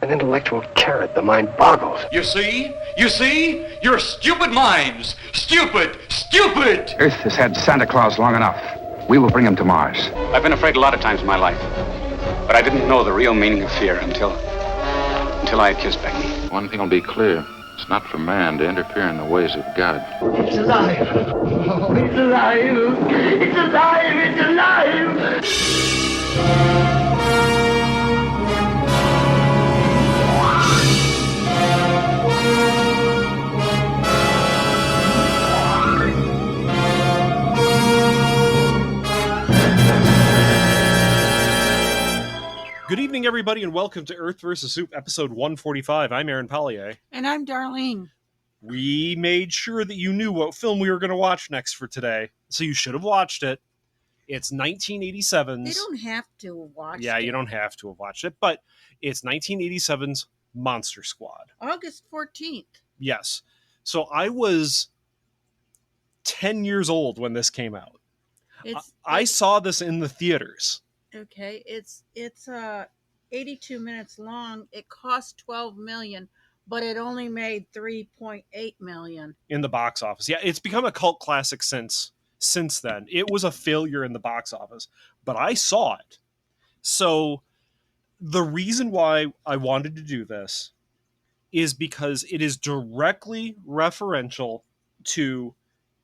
An intellectual carrot, the mind boggles. You see? You see? You're stupid minds. Stupid! Stupid! Earth has had Santa Claus long enough. We will bring him to Mars. I've been afraid a lot of times in my life, but I didn't know the real meaning of fear until I had kissed Becky. One thing will be clear. It's not for man to interfere in the ways of God. It's alive. Oh, it's alive. It's alive. It's alive. Good evening, everybody, and welcome to Earth vs. Soup, episode 145. I'm Aaron Pollier. And I'm Darlene. We made sure that you knew what film we were going to watch next for today, so you should have watched it. It's 1987's... You don't have to watch it. Yeah, you don't have to have watched it, but it's 1987's Monster Squad. August 14th. Yes. So I was 10 years old when this came out. I saw this in the theaters. Okay, it's 82 minutes long. It cost $12 million, but it only made $3.8 million in the box office. Yeah, it's become a cult classic since then. It was a failure in the box office, but I saw it. So the reason why I wanted to do this is because it is directly referential to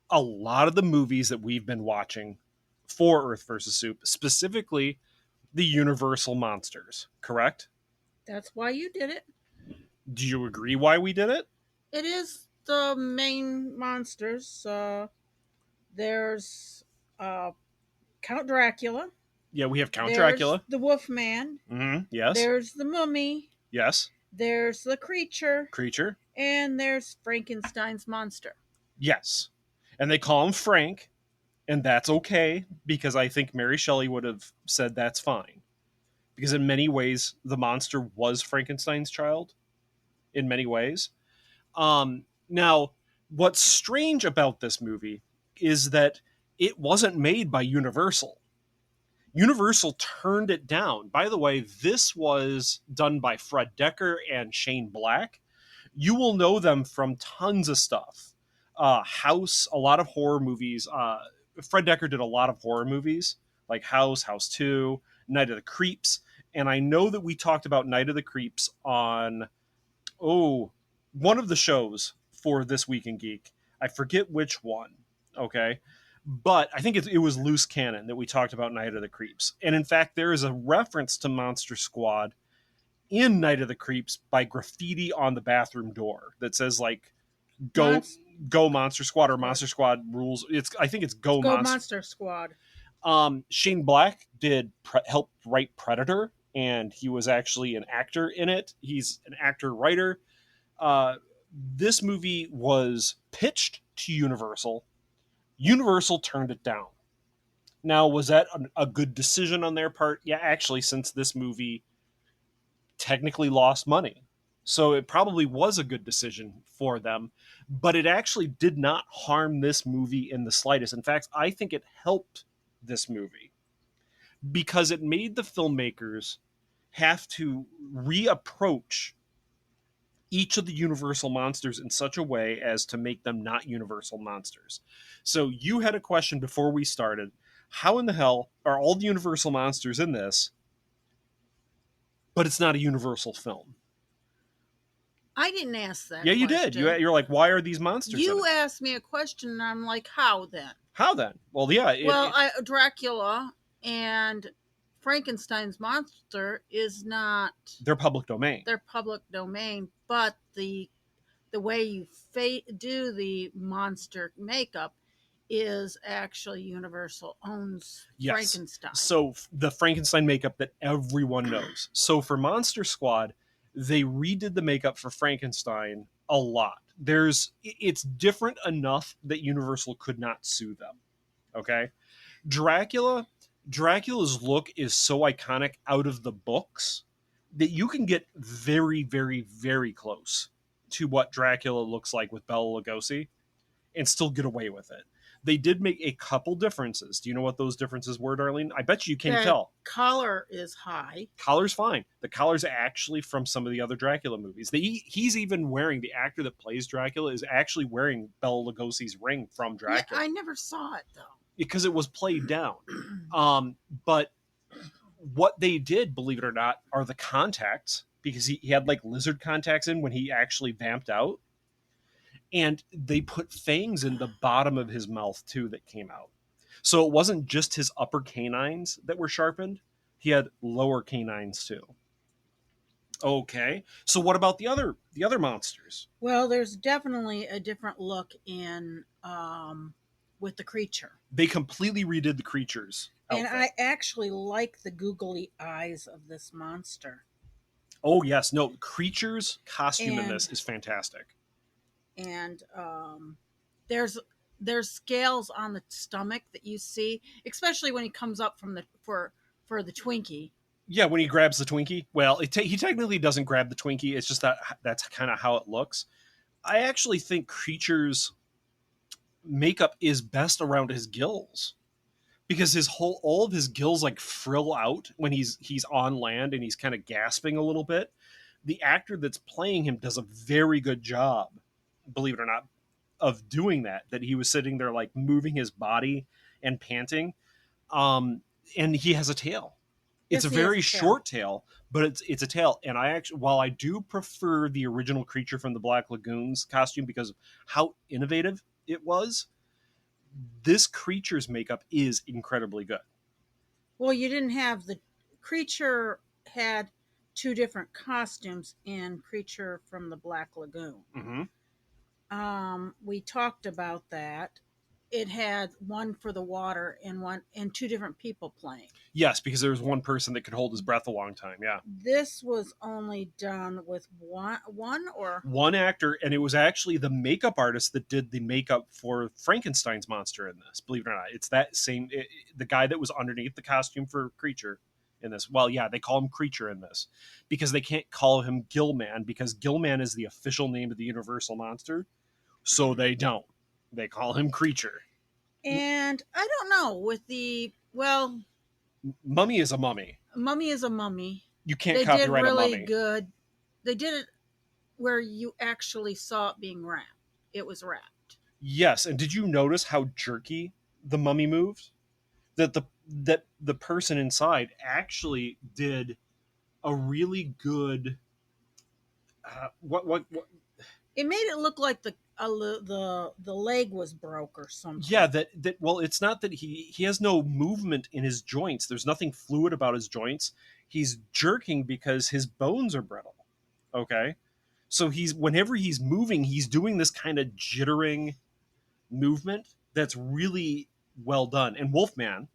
a lot of the movies that we've been watching for Earth vs. Soup, specifically the Universal monsters, correct? That's why you did it. Do you agree why we did it? It is the main monsters. There's Count Dracula. Yeah, we have Count Dracula. The Wolfman. Mm-hmm. Yes. There's the Mummy. Yes. There's the Creature. And there's Frankenstein's monster. Yes. And they call him Frank. And that's okay, because I think Mary Shelley would have said that's fine. Because in many ways, the monster was Frankenstein's child. In many ways. Now, what's strange about this movie is that it wasn't made by Universal. Universal turned it down. By the way, this was done by Fred Dekker and Shane Black. You will know them from tons of stuff. House, a lot of horror movies. Fred Dekker did a lot of horror movies, like House, House 2, Night of the Creeps. And I know that we talked about Night of the Creeps on, one of the shows for This Week in Geek. I forget which one, okay? But I think it was Loose Cannon that we talked about Night of the Creeps. And in fact, there is a reference to Monster Squad in Night of the Creeps by graffiti on the bathroom door that says, like, Go Monster Squad, or Monster Squad rules. I think it's Go Monster Squad. Shane Black did help write Predator, and he was actually an actor in it. He's an actor-writer. This movie was pitched to Universal. Universal turned it down. Now, was that a good decision on their part? Yeah, actually, since this movie technically lost money. So it probably was a good decision for them, but it actually did not harm this movie in the slightest. In fact, I think it helped this movie because it made the filmmakers have to reapproach each of the Universal monsters in such a way as to make them not Universal monsters. So you had a question before we started. How in the hell are all the Universal monsters in this, but it's not a Universal film? I didn't ask that. Yeah, you question. did. You're like, why are these monsters? You asked me a question, and I'm like, how then? Well, yeah. Dracula and Frankenstein's monster is not. They're public domain. But the way you do the monster makeup is actually Universal owns Frankenstein. So the Frankenstein makeup that everyone knows. So for Monster Squad, they redid the makeup for Frankenstein a lot. It's different enough that Universal could not sue them. Okay? Dracula's look is so iconic out of the books that you can get very, very, very close to what Dracula looks like with Bela Lugosi and still get away with it. They did make a couple differences. Do you know what those differences were, Darlene? I bet you can't The tell. collar is high. Collar's fine. The collar's actually from some of the other Dracula movies. He's even wearing, the actor that plays Dracula is actually wearing Bela Lugosi's ring from Dracula. Yeah, I never saw it though. Because it was played down. But what they did, believe it or not, are the contacts, because he had like lizard contacts in when he actually vamped out. And they put fangs in the bottom of his mouth too that came out. So it wasn't just his upper canines that were sharpened. He had lower canines too. Okay. So what about the other monsters? Well, there's definitely a different look in with the creature. They completely redid the creatures. And I actually like the googly eyes of this monster. Oh yes, no, creatures costume in this is fantastic. And there's scales on the stomach that you see, especially when he comes up from the for the Twinkie. Yeah, when he grabs the Twinkie. Well, he technically doesn't grab the Twinkie. It's just that's kind of how it looks. I actually think creatures makeup is best around his gills, because all of his gills like frill out when he's on land and he's kind of gasping a little bit. The actor that's playing him does a very good job, believe it or not, of doing that he was sitting there like moving his body and panting. And he has a tail. It's a very short tail, but it's a tail. And I actually, while I do prefer the original creature from the Black Lagoons costume because of how innovative it was, this creature's makeup is incredibly good. Well, you didn't have the creature had two different costumes in Creature from the Black Lagoon. Mm-hmm. We talked about that. It had one for the water and two different people playing. Yes, because there was one person that could hold his breath a long time. Yeah. This was only done with one actor, and it was actually the makeup artist that did the makeup for Frankenstein's monster in this. Believe it or not, it's that same the guy that was underneath the costume for Creature in this. Well, yeah, they call him Creature in this because they can't call him Gillman, because Gillman is the official name of the Universal monster. So they don't. They call him Creature. And I don't know, with the Mummy is a mummy. Mummy is a mummy. You can't copyright a mummy. They did really good. They did it where you actually saw it being wrapped. It was wrapped. Yes, and did you notice how jerky the mummy moved? That the person inside actually did a really good. What? It made it look like the leg was broke or something. Yeah, that well, it's not that he has no movement in his joints. There's nothing fluid about his joints. He's jerking because his bones are brittle. Okay, so whenever he's moving, he's doing this kind of jittering movement that's really well done. And Wolfman's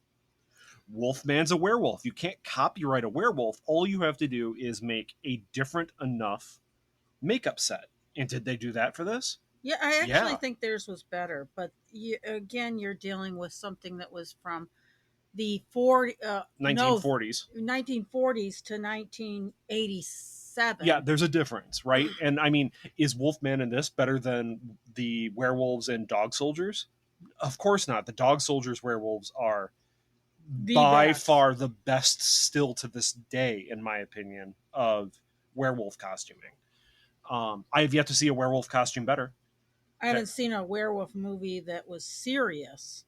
a werewolf. You can't copyright a werewolf. All you have to do is make a different enough makeup set. And did they do that for this? Yeah, I actually think theirs was better. But you're dealing with something that was from the 1940s to 1987. Yeah, there's a difference, right? And I mean, is Wolfman in this better than the werewolves in Dog Soldiers? Of course not. The Dog Soldiers werewolves are by far the best still to this day, in my opinion, of werewolf costuming. I have yet to see a werewolf costume better. I haven't seen a werewolf movie that was serious.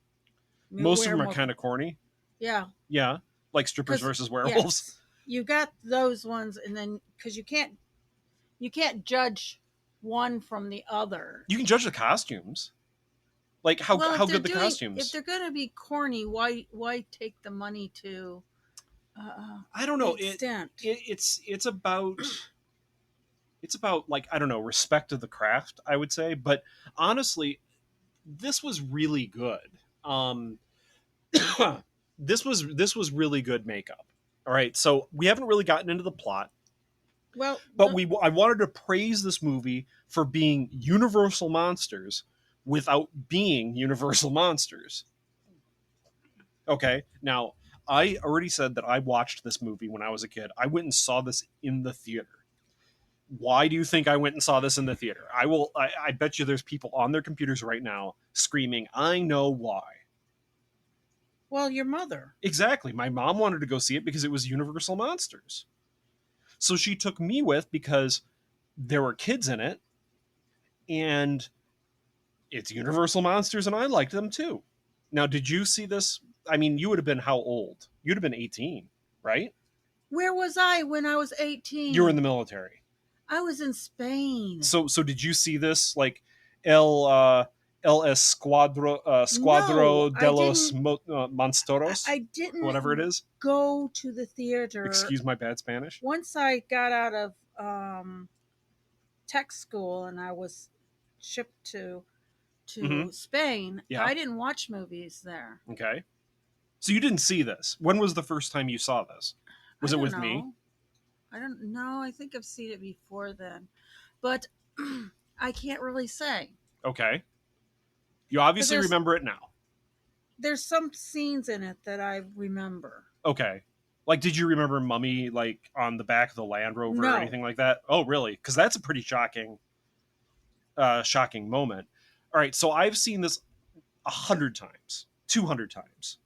Most of them are kind of corny. Yeah. Yeah, like Strippers versus Werewolves. Yes, you got those ones, and then because you can't judge one from the other. You can judge the costumes. Like how good the costumes. If they're going to be corny, why take the money to? I don't know. Extent. It's about. It's about, like, I don't know, respect of the craft, I would say. But honestly, this was really good. This was really good makeup. All right, so we haven't really gotten into the plot. Well, but I wanted to praise this movie for being Universal monsters without being Universal monsters. Okay, now, I already said that I watched this movie when I was a kid. I went and saw this in the theater. Why do you think I went and saw this in the theater? I bet you there's people on their computers right now screaming, I know why. Well, your mother. Exactly. My mom wanted to go see it because it was Universal Monsters. So she took me with because there were kids in it, and it's Universal Monsters, and I liked them too. Now, did you see this? I mean, you would have been how old? You'd have been 18, right? Where was I when I was 18? You were in the military. I was in Spain. So did you see this, like El Escuadro No, de los Monsteros? I didn't. Whatever it is. Go to the theater. Excuse my bad Spanish. Once I got out of tech school and I was shipped to Spain, Yeah. I didn't watch movies there. Okay. So you didn't see this. When was the first time you saw this? Was it with me? I don't know. I think I've seen it before then. But I can't really say. Okay. You obviously remember it now. There's some scenes in it that I remember. Okay. Like, did you remember Mummy, like, on the back of the Land Rover or anything like that? Oh, really? Because that's a pretty shocking moment. All right, so I've seen this 100 times, 200 times.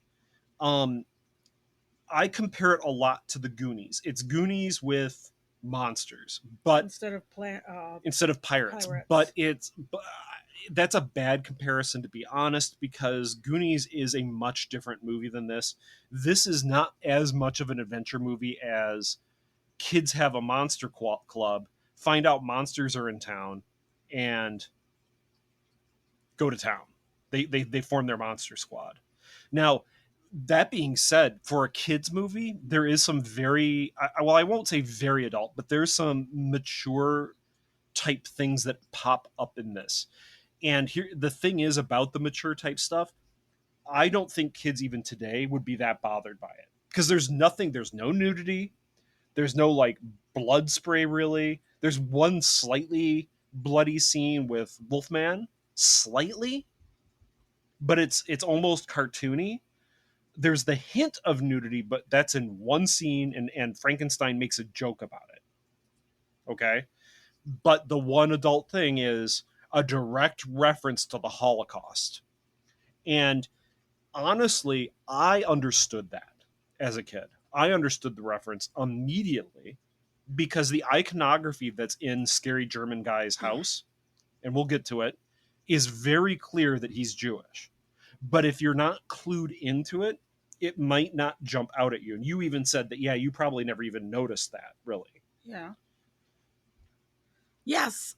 I compare it a lot to the Goonies. It's Goonies with monsters, but instead of pirates. But that's a bad comparison, to be honest, because Goonies is a much different movie than this. This is not as much of an adventure movie as kids have a monster club, find out monsters are in town, and go to town. They form their monster squad. Now, that being said, for a kids movie, there is some very, I won't say very adult, but there's some mature type things that pop up in this. And here, the thing is about the mature type stuff, I don't think kids even today would be that bothered by it. Because there's no nudity. There's no like blood spray really. There's one slightly bloody scene with Wolfman, slightly, but it's almost cartoony. There's the hint of nudity, but that's in one scene, and Frankenstein makes a joke about it. Okay? But the one adult thing is a direct reference to the Holocaust. And honestly, I understood that as a kid. I understood the reference immediately because the iconography that's in Scary German Guy's house, and we'll get to it, is very clear that he's Jewish. But if you're not clued into it, it might not jump out at you. And you even said that, yeah, you probably never even noticed that, really. Yeah. Yes.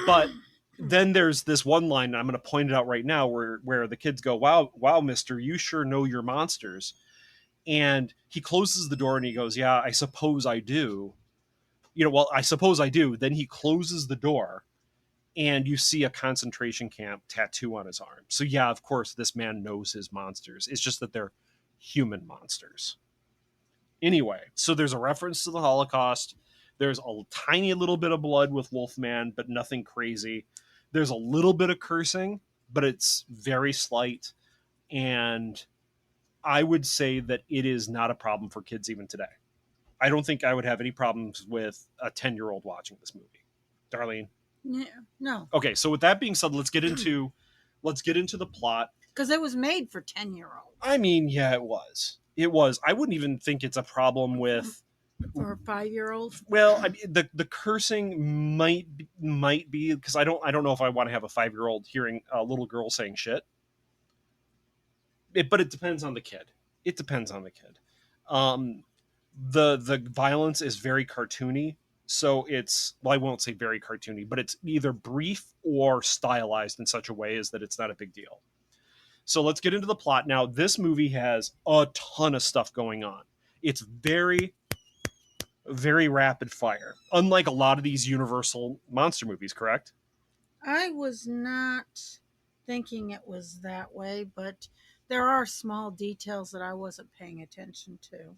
But then there's this one line, and I'm going to point it out right now, where the kids go, wow, mister, you sure know your monsters. And he closes the door and he goes, yeah, I suppose I do. Well, I suppose I do. Then he closes the door and you see a concentration camp tattoo on his arm. So yeah, of course, this man knows his monsters. It's just that they're human monsters. Anyway, so there's a reference to the Holocaust. There's a tiny little bit of blood with Wolfman, but nothing crazy. There's a little bit of cursing, but it's very slight. And I would say that it is not a problem for kids even today. I don't think I would have any problems with a 10-year-old watching this movie. Darlene? Yeah, no. Okay, so with that being said, let's get into the plot. Because it was made for 10-year-olds. I mean, yeah, it was. It was. I wouldn't even think it's a problem with for a 5-year-old. Well, I mean, the cursing might be because I don't know if I want to have a 5-year-old hearing a little girl saying shit. But it depends on the kid. It depends on the kid. The violence is very cartoony, so it's, well, I won't say very cartoony, but it's either brief or stylized in such a way as that it's not a big deal. So let's get into the plot now. This movie has a ton of stuff going on. It's very, very rapid fire, unlike a lot of these Universal monster movies, correct? I was not thinking it was that way, but there are small details that I wasn't paying attention to.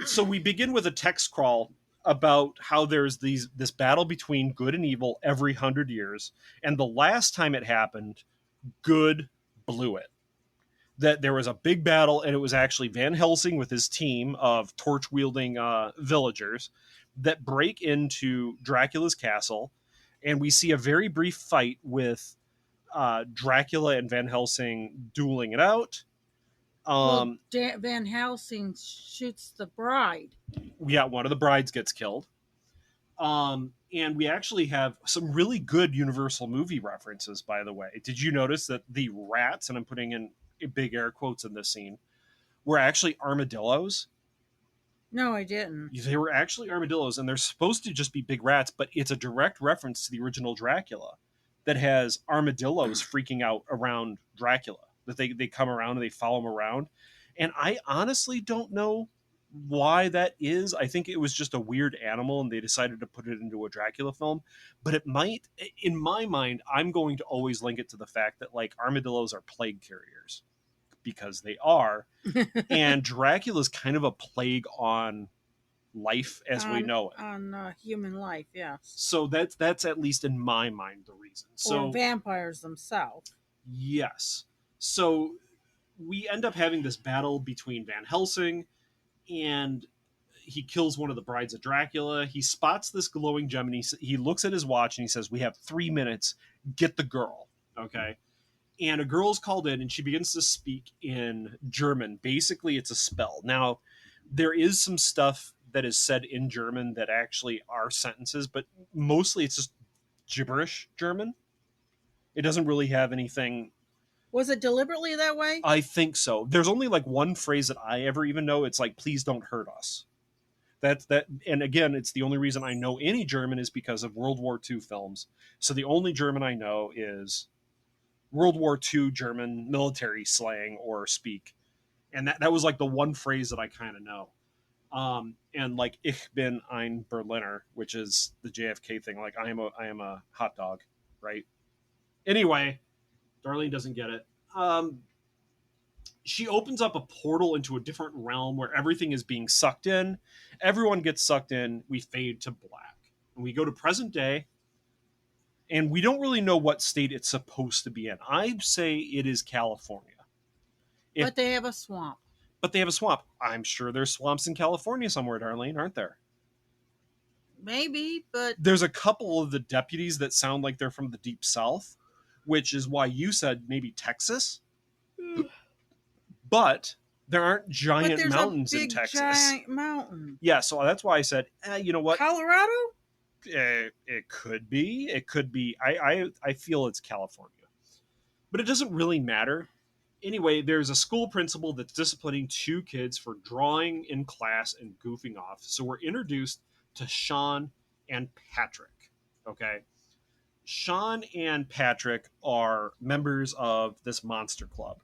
So we begin with a text crawl about how there's this battle between good and evil every 100 years, and the last time it happened, good blew it. That there was a big battle, and it was actually Van Helsing with his team of torch-wielding villagers that break into Dracula's castle, and we see a very brief fight with Dracula and Van Helsing dueling it out. Van Helsing shoots the bride. Yeah, one of the brides gets killed. And we actually have some really good Universal movie references, by the way. Did you notice that the rats, and I'm putting in big air quotes in this scene, were actually armadillos? No, I didn't. They were actually armadillos, and they're supposed to just be big rats, but it's a direct reference to the original Dracula that has armadillos freaking out around Dracula. That they come around and they follow him around. And I honestly don't know why that is. I think it was just a weird animal and they decided to put it into a Dracula film. But it might, in my mind, I'm going to always link it to the fact that like armadillos are plague carriers, because they are. And Dracula's kind of a plague on life as we know it. On human life, yes. So that's at least in my mind the reason. So or vampires themselves. Yes. So we end up having this battle between Van Helsing, and he kills one of the brides of Dracula. He spots this glowing gem, and he looks at his watch and he says, "We have 3 minutes. Get the girl." Okay. And a girl's called in, and she begins to speak in German. Basically, it's a spell. Now, there is some stuff that is said in German that actually are sentences, but mostly it's just gibberish German. It doesn't really have anything. Was it deliberately that way? I think so. There's only like one phrase that I ever even know. It's like, "Please don't hurt us." That and again, it's the only reason I know any German is because of World War II films. So the only German I know is World War II German military slang or speak. And that was like the one phrase that I kind of know. And like "Ich bin ein Berliner," which is the JFK thing. Like I am a hot dog, right? Anyway, Darlene doesn't get it. She opens up a portal into a different realm where everything is being sucked in. Everyone gets sucked in. We fade to black. And we go to present day. And we don't really know what state it's supposed to be in. I'd say it is California. But they have a swamp. I'm sure there's swamps in California somewhere, Darlene, aren't there? Maybe, but... There's a couple of the deputies that sound like they're from the Deep South, which is why you said maybe Texas. But there aren't giant mountains in Texas. Giant mountain. Yeah, so that's why I said, you know what? Colorado? It could be. It could be. I feel it's California. But it doesn't really matter. Anyway, there's a school principal that's disciplining 2 kids for drawing in class and goofing off. So we're introduced to Sean and Patrick. Okay? Sean and Patrick are members of this monster club.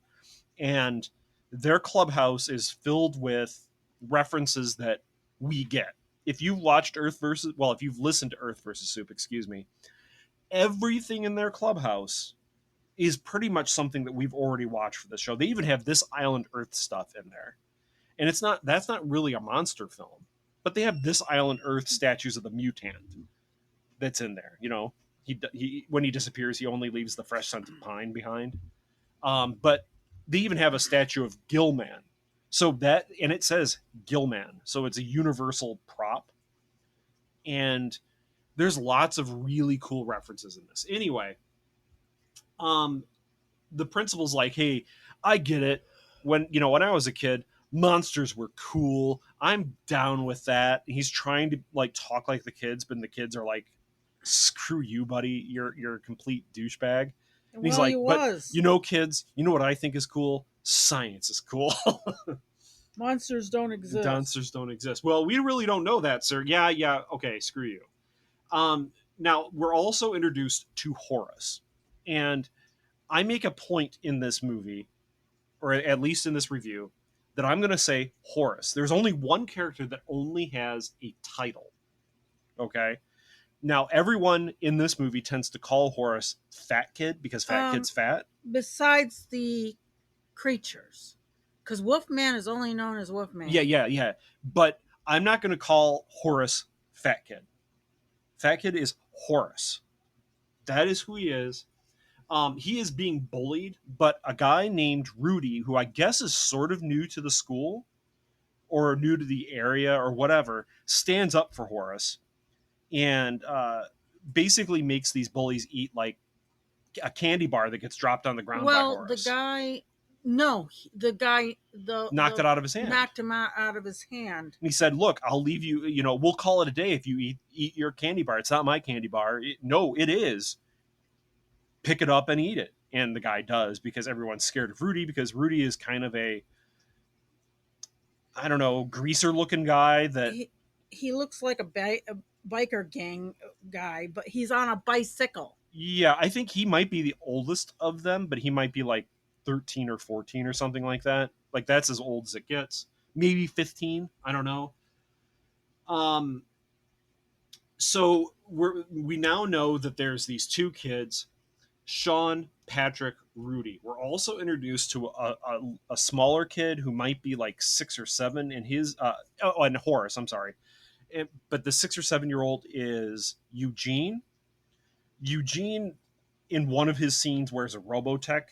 And their clubhouse is filled with references that we get. If you've watched if you've listened to Earth versus Soup, everything in their clubhouse is pretty much something that we've already watched for the show. They even have This Island Earth stuff in there. And that's not really a monster film, but they have This Island Earth statues of the mutant that's in there. You know, he when he disappears, he only leaves the fresh scent of pine behind. But they even have a statue of Gilman. And it says Gilman. So it's a universal prop. And there's lots of really cool references in this. Anyway, the principal's like, "Hey, I get it. When I was a kid, monsters were cool. I'm down with that." He's trying to like talk like the kids, but the kids are like, "Screw you, buddy. You're a complete douchebag." And he's like, "But kids, you know what I think is cool? Science is cool." Monsters don't exist. Well, we really don't know that, sir. Yeah. Okay, screw you. Now, we're also introduced to Horus. And I make a point in this movie, or at least in this review, that I'm going to say Horus. There's only one character that only has a title. Okay? Now, everyone in this movie tends to call Horus Fat Kid because Fat Kid's fat. Besides the creatures. Because Wolfman is only known as Wolfman. Yeah. But I'm not going to call Horus Fat Kid. Fat Kid is Horus. That is who he is. He is being bullied, but a guy named Rudy, who I guess is sort of new to the school, or new to the area or whatever, stands up for Horace and basically makes these bullies eat like a candy bar that gets dropped on the ground by Horace. The guy knocked it out of his hand. Knocked him out of his hand. And he said, "Look, I'll leave you. We'll call it a day if you eat your candy bar. It's not my candy bar. No, it is. Pick it up and eat it." And the guy does, because everyone's scared of Rudy, because Rudy is kind of a, I don't know, greaser looking guy that he looks like a biker gang guy, but he's on a bicycle. Yeah, I think he might be the oldest of them, but he might be like 13 or 14 or something like that. Like, that's as old as it gets. Maybe 15. I don't know. So we now know that there's these two kids, Sean, Patrick, Rudy. We're also introduced to a smaller kid who might be like 6 or 7 in his and Horace, I'm sorry. But the 6 or 7-year-old is Eugene. Eugene, in one of his scenes, wears a Robotech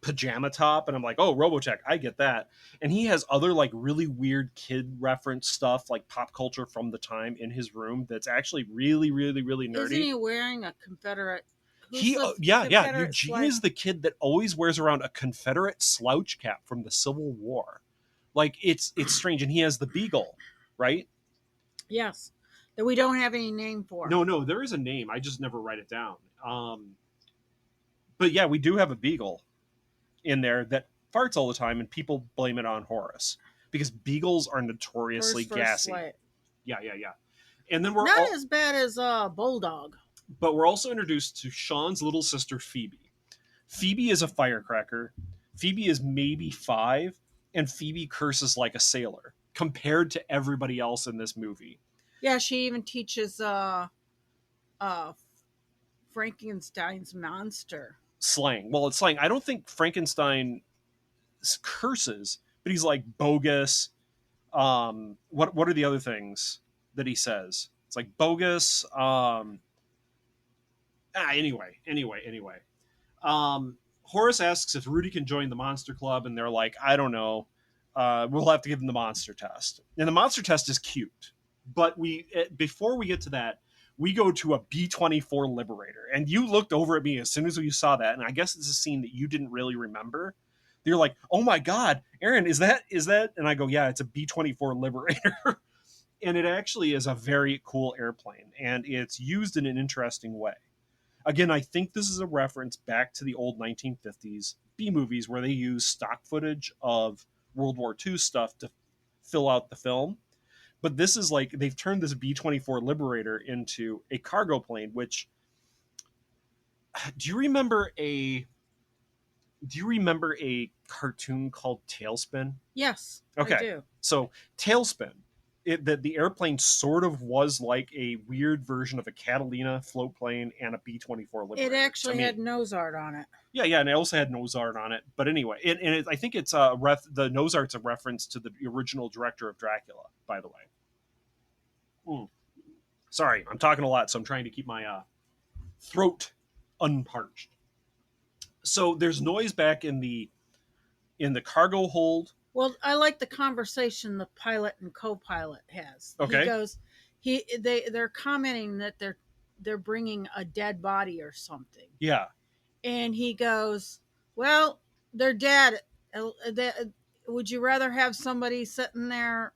pajama top, and I'm like, oh, Robotech, I get that. And he has other like really weird kid reference stuff, like pop culture from the time, in his room that's actually really, really, really nerdy. Isn't he wearing a Confederate? Eugene is the kid that always wears around a Confederate slouch cap from the Civil War. Like, it's strange. And he has the beagle, right? Yes. That we don't have any name for. No, there is a name. I just never write it down. But yeah, we do have a beagle in there that farts all the time, and people blame it on Horace because beagles are notoriously gassy. Yeah. And then we're not as bad as Bulldog. But we're also introduced to Sean's little sister, Phoebe. Phoebe is a firecracker. Phoebe is maybe 5, and Phoebe curses like a sailor compared to everybody else in this movie. Yeah, she even teaches Frankenstein's monster slang. Well, it's slang. I don't think Frankenstein curses, but he's like bogus. What are the other things that he says? It's like bogus. Anyway. Horace asks if Rudy can join the Monster Club, and they're like, I don't know. We'll have to give him the monster test. And the monster test is cute. But before we get to that, we go to a B-24 Liberator. And you looked over at me as soon as you saw that, and I guess it's a scene that you didn't really remember. You're like, oh my God, Aaron, is that? And I go, yeah, it's a B-24 Liberator. And it actually is a very cool airplane, and it's used in an interesting way. Again, I think this is a reference back to the old 1950s B-movies where they use stock footage of World War II stuff to fill out the film. But this is like, they've turned this B-24 Liberator into a cargo plane, which, do you remember a cartoon called Tailspin? Yes, okay. I do. So Tailspin, the airplane sort of was like a weird version of a Catalina float plane and a B-24 Liberator. It actually had nose art on it. Yeah, and it also had nose art on it. But anyway, I think it's the nose art's a reference to the original director of Dracula, by the way. Sorry, I'm talking a lot, so I'm trying to keep my throat unparched. So there's noise back in the cargo hold. Well, I like the conversation the pilot and co-pilot has. Okay. He goes, they're commenting that they're bringing a dead body or something. Yeah. And he goes, well, they're dead. Would you rather have somebody sitting there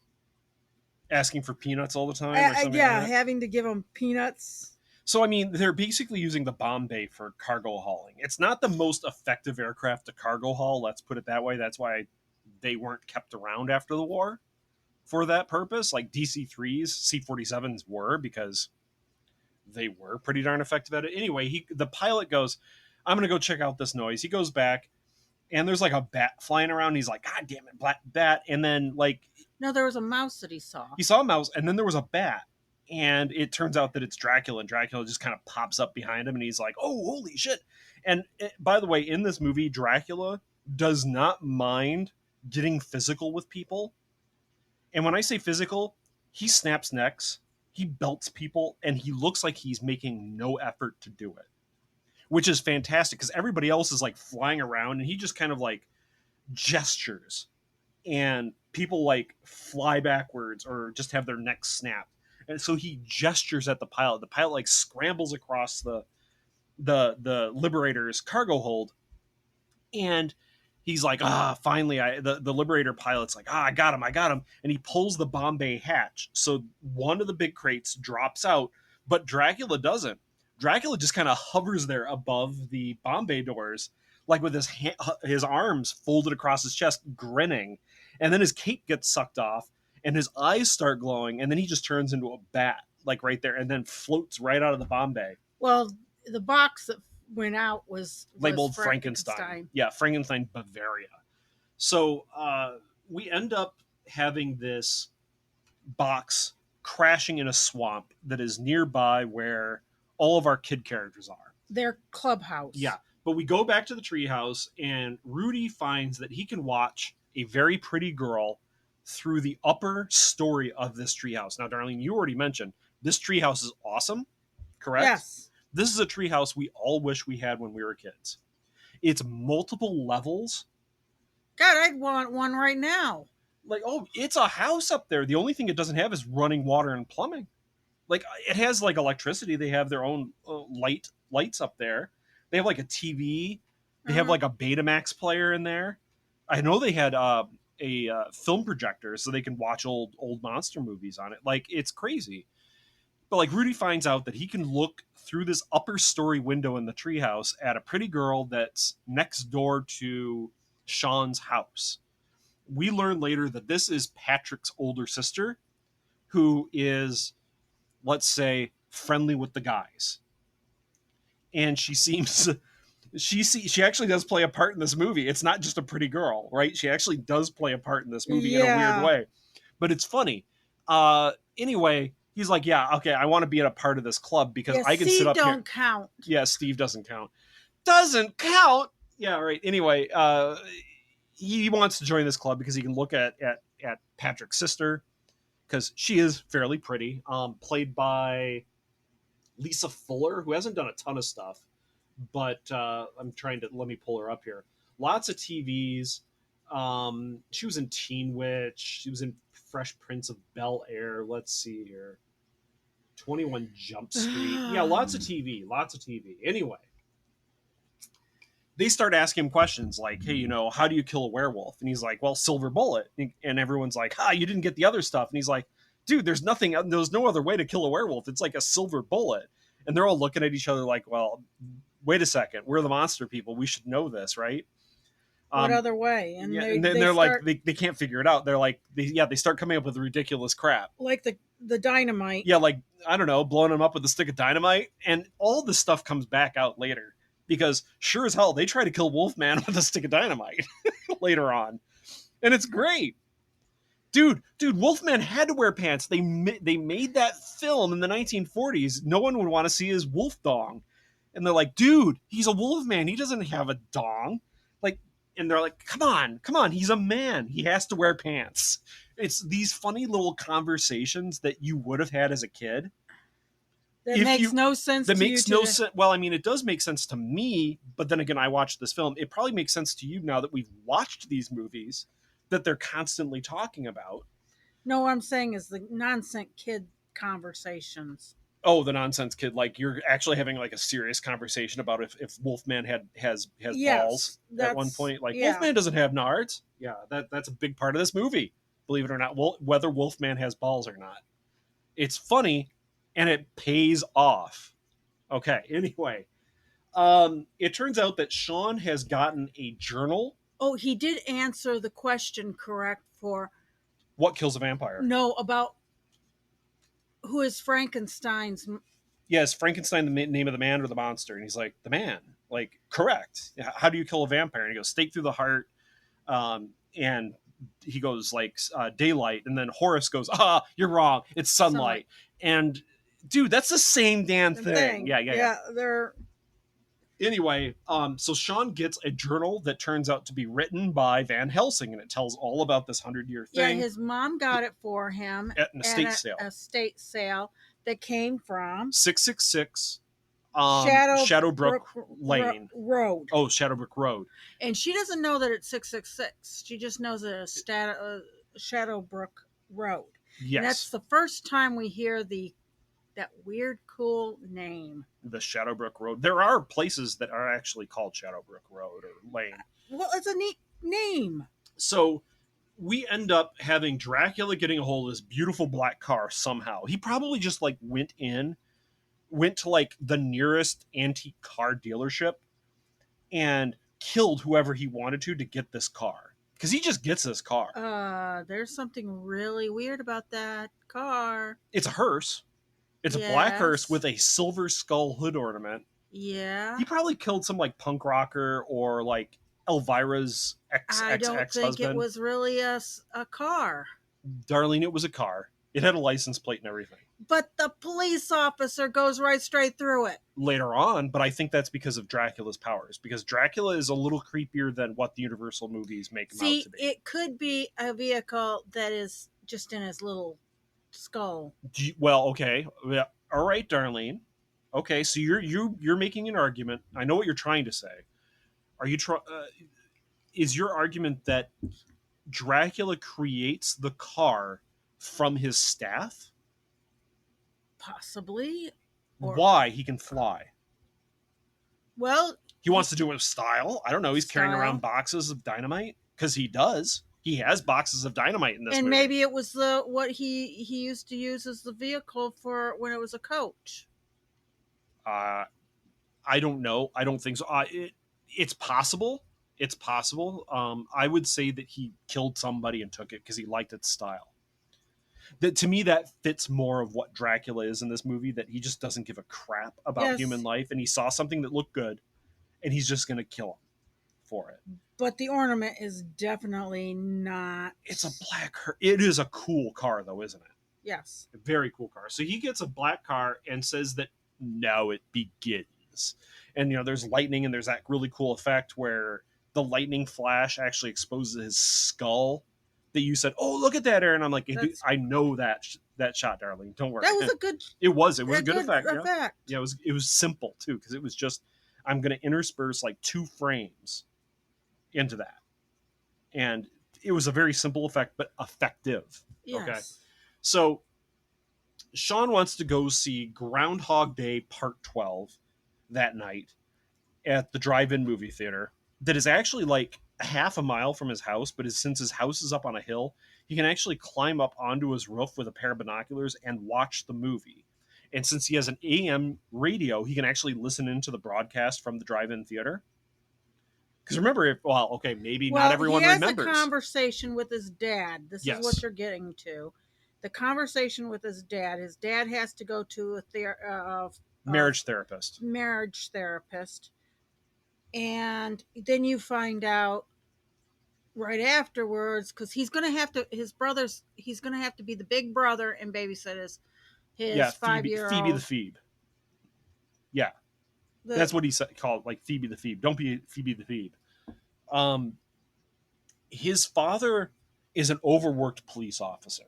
asking for peanuts all the time? Or something yeah, like that? having to give them peanuts. So, I mean, they're basically using the bomb bay for cargo hauling. It's not the most effective aircraft to cargo haul, let's put it that way. That's why they weren't kept around after the war for that purpose. Like DC-3s, C-47s were, because they were pretty darn effective at it. Anyway, the pilot goes, I'm going to go check out this noise. He goes back, and there's like a bat flying around. And he's like, God damn it, black bat. And then, like... No, there was a mouse that he saw. He saw a mouse, and then there was a bat. And it turns out that it's Dracula, and Dracula just kind of pops up behind him, and he's like, oh, holy shit. And by the way, in this movie, Dracula does not mind getting physical with people. And when I say physical, he snaps necks, he belts people, and he looks like he's making no effort to do it, which is fantastic because everybody else is like flying around, and he just kind of like gestures. and people like fly backwards or just have their necks snapped. And so he gestures at the pilot. The pilot like scrambles across the Liberator's cargo hold, and he's like, finally, the Liberator pilot's like, I got him, and he pulls the bomb bay hatch. So one of the big crates drops out, but Dracula doesn't. Dracula just kind of hovers there above the bomb bay doors, like with his arms folded across his chest, grinning, and then his cape gets sucked off, and his eyes start glowing, and then he just turns into a bat, like right there, and then floats right out of the bomb bay. Well, the box that went out was labeled Frankenstein. Yeah, Frankenstein, Bavaria. So we end up having this box crashing in a swamp that is nearby where all of our kid characters are. Their clubhouse. Yeah, but we go back to the treehouse, and Rudy finds that he can watch a very pretty girl through the upper story of this treehouse. Now, Darlene, you already mentioned this treehouse is awesome, correct? Yes. This is a treehouse we all wish we had when we were kids. It's multiple levels. God, I'd want one right now. Like, oh, it's a house up there. The only thing it doesn't have is running water and plumbing. Like, it has like electricity. They have their own lights up there. They have like a TV. They have like a Betamax player in there. I know they had a film projector so they can watch old monster movies on it. Like, it's crazy. But like Rudy finds out that he can look through this upper story window in the treehouse at a pretty girl that's next door to Sean's house. We learn later that this is Patrick's older sister, who is, let's say, friendly with the guys. And she seems she actually does play a part in this movie. It's not just a pretty girl, right? She actually does play a part in this movie in a weird way. But it's funny. Anyway, he's like, yeah, okay, I want to be a part of this club because I can sit up here. Steve don't count. Yeah, Steve doesn't count. Doesn't count? Yeah, right. Anyway, he wants to join this club because he can look at Patrick's sister, because she is fairly pretty, played by Lisa Fuller, who hasn't done a ton of stuff, but let me pull her up here. Lots of TVs. She was in Teen Witch. She was in Fresh Prince of Bel-Air. Let's see here. 21 Jump Street. Yeah, lots of TV. Anyway, they start asking him questions like, hey, how do you kill a werewolf? And he's like, well, silver bullet. And everyone's like, you didn't get the other stuff. And he's like, dude, there's no other way to kill a werewolf. It's like a silver bullet. And they're all looking at each other like, well, wait a second. We're the monster people. We should know this, right? What other way? And they're like, they can't figure it out. They're like, they start coming up with ridiculous crap. Like the dynamite. Yeah, like, I don't know, blowing them up with a stick of dynamite. And all this stuff comes back out later. Because sure as hell, they try to kill Wolfman with a stick of dynamite later on. And it's great. Dude, Wolfman had to wear pants. They made that film in the 1940s. No one would want to see his wolf dong. And they're like, dude, he's a Wolfman. He doesn't have a dong. And they're like, come on, he's a man. He has to wear pants. It's these funny little conversations that you would have had as a kid. That makes no sense to you. That makes no sense. Well, I mean, it does make sense to me, but then again, I watched this film. It probably makes sense to you now that we've watched these movies that they're constantly talking about. No, what I'm saying is the nonsense kid conversations. Oh, the nonsense kid. Like, you're actually having like a serious conversation about if Wolfman has balls at one point. Like, Wolfman doesn't have nards. Yeah, that's a big part of this movie, believe it or not, whether Wolfman has balls or not. It's funny, and it pays off. Okay, anyway. It turns out that Sean has gotten a journal. Oh, he did answer the question correct for... What kills a vampire? No, about... Who is Frankenstein's? Yes, Frankenstein, the name of the man or the monster? And he's like, the man. Like, correct. How do you kill a vampire? And he goes, stake through the heart. And he goes, like, daylight. And then Horace goes, you're wrong. It's sunlight. And, dude, that's the same damn thing. Yeah, they're... Anyway, so Sean gets a journal that turns out to be written by Van Helsing, and it tells all about this 100-year thing. Yeah, his mom got it for him at an estate sale. A estate sale that came from 666 Shadowbrook Lane. Road. Oh, Shadowbrook Road. And she doesn't know that it's 666. She just knows that it's Shadowbrook Road. Yes. And that's the first time we hear that weird, cool name. The Shadowbrook Road. There are places that are actually called Shadowbrook Road or Lane. Well, it's a neat name. So we end up having Dracula getting a hold of this beautiful black car somehow. He probably just like went to like the nearest antique car dealership and killed whoever he wanted to get this car. Because he just gets this car. There's something really weird about that car. It's a hearse. It's a black hearse with a silver skull hood ornament. Yeah. He probably killed some like punk rocker or like Elvira's ex-husband. I don't think it was really a car. Darlene, it was a car. It had a license plate and everything. But the police officer goes right straight through it. Later on, but I think that's because of Dracula's powers. Because Dracula is a little creepier than what the Universal movies make him out to be. It could be a vehicle that is just in his little skull. Well, okay. All right, Darlene. Okay, so you're making an argument. I know what you're trying to say. Are you is your argument that Dracula creates the car from his staff? Possibly. Why? He can fly. Well, he wants to do it with style. I don't know. He's carrying around boxes of dynamite because he does. He has boxes of dynamite in this movie. And maybe it was what he used to use as the vehicle for when it was a coach. I don't know. I don't think so. It's possible. It's possible. I would say that he killed somebody and took it because he liked its style. To me, that fits more of what Dracula is in this movie, that he just doesn't give a crap about human life, and he saw something that looked good, and he's just going to kill him for it. But the ornament is definitely not... It's a black car. It is a cool car, though, isn't it? Yes. A very cool car. So he gets a black car and says that now it begins. And, there's lightning, and there's that really cool effect where the lightning flash actually exposes his skull. That you said, oh, look at that, Aaron. I'm like, I know that shot, Darlene. Don't worry. That was a good... It was a good effect. Yeah, it was simple, too, because it was just, I'm going to intersperse like 2 frames into that. And it was a very simple effect, but effective. Yes. Okay. So Sean wants to go see Groundhog Day Part 12 that night at the drive-in movie theater that is actually like half a mile from his house, but since his house is up on a hill, he can actually climb up onto his roof with a pair of binoculars and watch the movie. And since he has an AM radio, he can actually listen into the broadcast from the drive-in theater. Because remember, maybe not everyone remembers. He has a conversation with his dad. This is what you're getting to. The conversation with his dad. His dad has to go to a marriage therapist. And then you find out right afterwards, because he's going to have to be the big brother and babysit his 5-year-old. Phoebe the Phoebe. Yeah. That's what he called, like Phoebe the Phoebe. Don't be Phoebe the Phoebe. His father is an overworked police officer.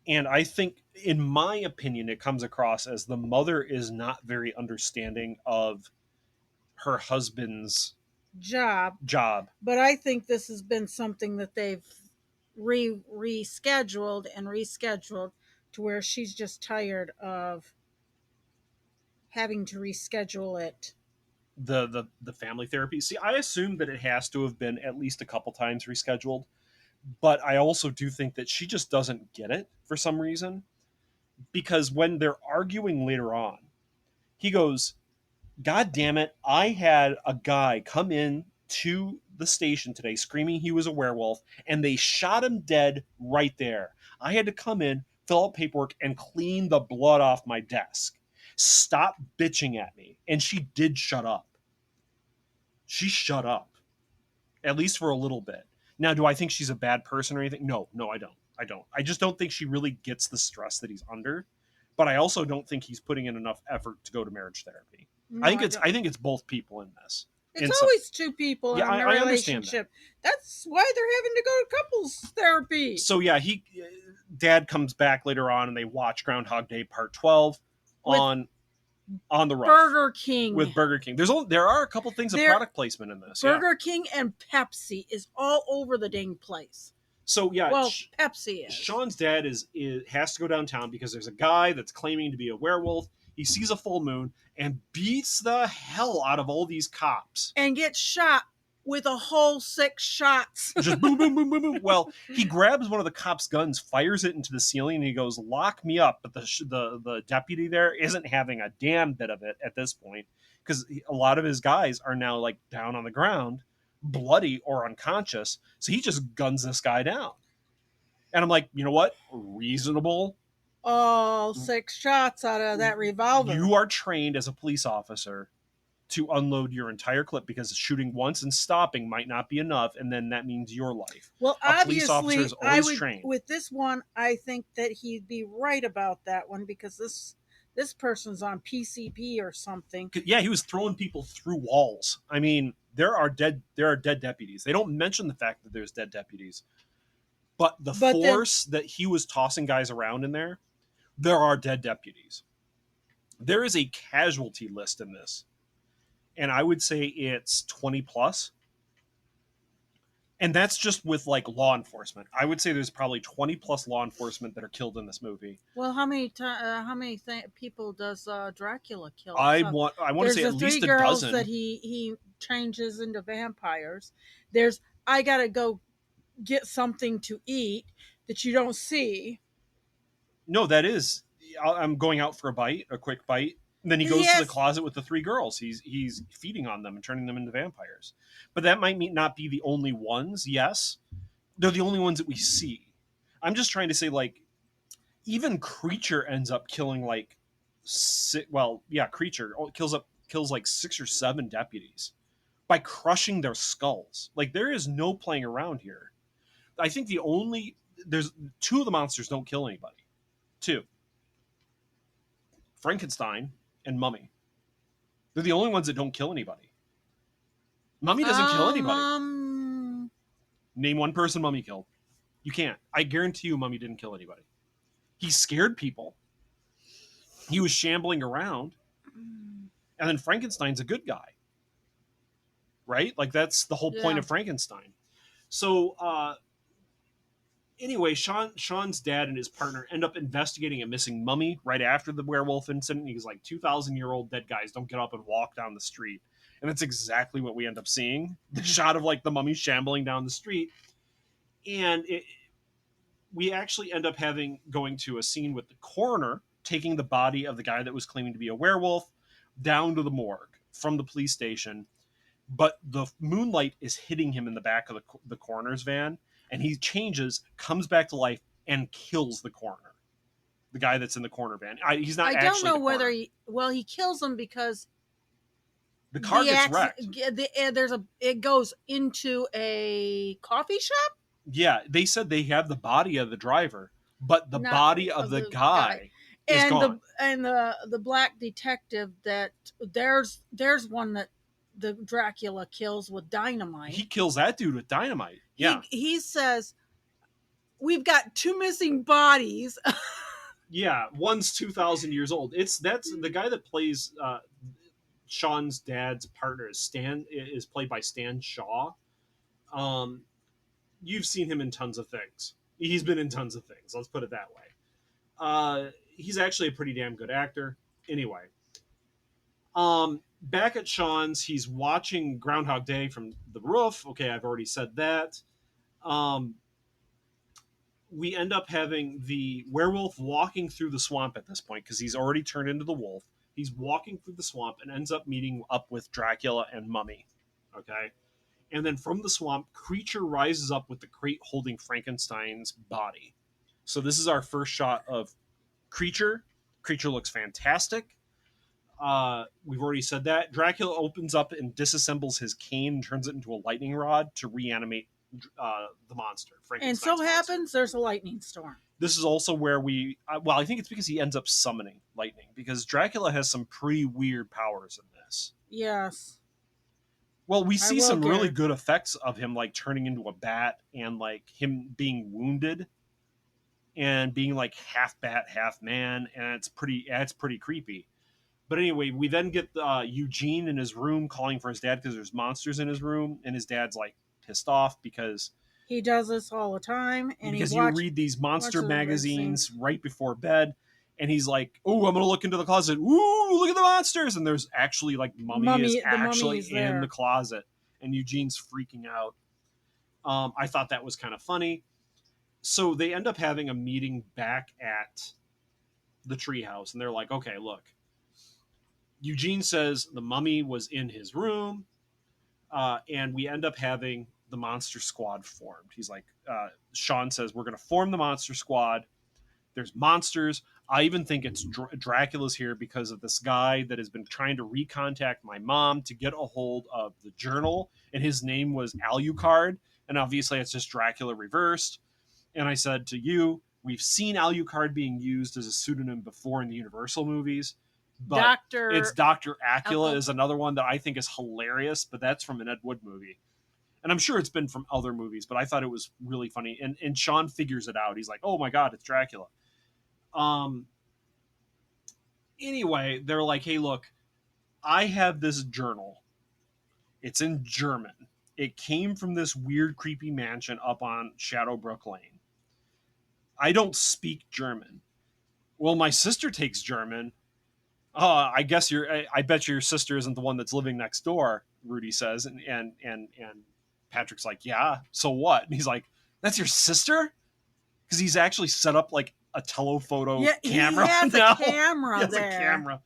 And I think, in my opinion, it comes across as the mother is not very understanding of her husband's job. But I think this has been something that they've rescheduled to where she's just tired of having to reschedule it. The family therapy. See, I assume that it has to have been at least a couple times rescheduled, but I also do think that she just doesn't get it for some reason, because when they're arguing later on, he goes, God damn it, I had a guy come in to the station today screaming he was a werewolf, and they shot him dead right there. I had to come in, fill out paperwork, and clean the blood off my desk. Stop bitching at me. And she did shut up. She shut up. At least for a little bit. Now, do I think she's a bad person or anything? No, I don't. I just don't think she really gets the stress that he's under. But I also don't think he's putting in enough effort to go to marriage therapy. No, I think it's both people in this. It's always two people in a relationship. That's why they're having to go to couples therapy. So Dad comes back later on and they watch Groundhog Day Part 12 on on the roof Burger King. with Burger King. There are a couple things of product placement in this. Burger King and Pepsi is all over the dang place. So yeah, well, Pepsi is. Sean's dad has to go downtown because there's a guy that's claiming to be a werewolf. He sees a full moon and beats the hell out of all these cops and gets shot with a whole 6 shots. Just boom, boom, boom, boom, boom. Well, he grabs one of the cops' guns, fires it into the ceiling, and he goes, "Lock me up." But the deputy there isn't having a damn bit of it at this point because a lot of his guys are now like down on the ground, bloody or unconscious. So he just guns this guy down. And I'm like, you know what? Reasonable. Oh, 6 shots out of that revolver. You are trained as a police officer to unload your entire clip because shooting once and stopping might not be enough, and then that means your life. Well, a police officer is always trained. With this one, I think that he'd be right about that one because this person's on PCP or something. Yeah, he was throwing people through walls. I mean, there are dead deputies. They don't mention the fact that there's dead deputies, but force that he was tossing guys around in there are dead deputies. There is a casualty list in this. And I would say it's 20 plus. And that's just with like law enforcement. I would say there's probably 20 plus law enforcement that are killed in this movie. Well, how many people does Dracula kill? I want to say at least a dozen. There's the 3 girls that he changes into vampires. There's I gotta go get something to eat that you don't see. No, that is I'm going out for a quick bite. And then he goes to the closet with the 3 girls. He's feeding on them and turning them into vampires. But that might not be the only ones. Yes, they're the only ones that we see. I'm just trying to say, like, even Creature ends up killing like, Creature kills like 6 or 7 deputies by crushing their skulls. Like, there is no playing around here. I think there's 2 of the monsters don't kill anybody. 2. Frankenstein and Mummy. They're the only ones that don't kill anybody. Mummy doesn't kill anybody. Name one person Mummy killed. You can't. I guarantee you Mummy didn't kill anybody. He scared people. He was shambling around. And then Frankenstein's a good guy. Right? Like, that's the whole point of Frankenstein. So, anyway, Sean's dad and his partner end up investigating a missing mummy right after the werewolf incident. He's like, 2,000-year-old dead guys don't get up and walk down the street. And that's exactly what we end up seeing. The shot of like the mummy shambling down the street. And we actually end up going to a scene with the coroner taking the body of the guy that was claiming to be a werewolf down to the morgue from the police station. But the moonlight is hitting him in the back of the coroner's van. And he changes, comes back to life, and kills the coroner. The guy that's in the coroner van. He's not actually I don't know whether coroner. He kills him because the car gets wrecked. It goes into a coffee shop? Yeah, they said they have the body of the driver, but the body of the guy is gone. The black detective that there's one that the Dracula kills with dynamite. He kills that dude with dynamite. Yeah. He says, "We've got 2 missing bodies." Yeah, one's 2,000 years old. That's the guy that plays Sean's dad's partner is played by Stan Shaw. You've seen him in tons of things. He's been in tons of things. Let's put it that way. He's actually a pretty damn good actor. Anyway. Back at Sean's, he's watching Groundhog Day from the roof. Okay, I've already said that. We end up having the werewolf walking through the swamp at this point because he's already turned into the wolf. He's walking through the swamp and ends up meeting up with Dracula and Mummy. Okay? And then from the swamp, Creature rises up with the crate holding Frankenstein's body. So this is our first shot of Creature. Creature looks fantastic. We've already said that. Dracula opens up and disassembles his cane and turns it into a lightning rod to reanimate the monster. And so happens there's a lightning storm. This is also where I think it's because he ends up summoning lightning, because Dracula has some pretty weird powers in this. Yes. Well, we see some really good effects of him, like turning into a bat and like him being wounded and being like half bat, half man, and it's pretty creepy. But anyway, we then get Eugene in his room calling for his dad because there's monsters in his room, and his dad's like pissed off because he does this all the time, and you read these monster magazines right before bed, and he's like, "Oh, I'm gonna look into the closet. Ooh, look at the monsters!" And there's actually like mummy is actually in the closet, and Eugene's freaking out. I thought that was kind of funny. So they end up having a meeting back at the treehouse, and they're like, "Okay, look." Eugene says the mummy was in his room, and we end up having the monster squad formed. He's like, Sean says, we're going to form the monster squad. There's monsters. I even think it's Dracula's here because of this guy that has been trying to recontact my mom to get a hold of the journal, and his name was Alucard, and obviously it's just Dracula reversed. And I said to you, we've seen Alucard being used as a pseudonym before in the Universal movies. But it's Dr. Acula is another one that I think is hilarious, but that's from an Ed Wood movie. And I'm sure it's been from other movies, but I thought it was really funny. And Sean figures it out. He's like, oh my God, it's Dracula. Anyway, they're like, hey, look, I have this journal. It's in German. It came from this weird, creepy mansion up on Shadowbrook Lane. I don't speak German. Well, my sister takes German. I guess I bet your sister isn't the one that's living next door, Rudy says. And Patrick's like, yeah, so what? And he's like, that's your sister? Because he's actually set up like a telephoto camera. He has now. a camera he has there. A camera.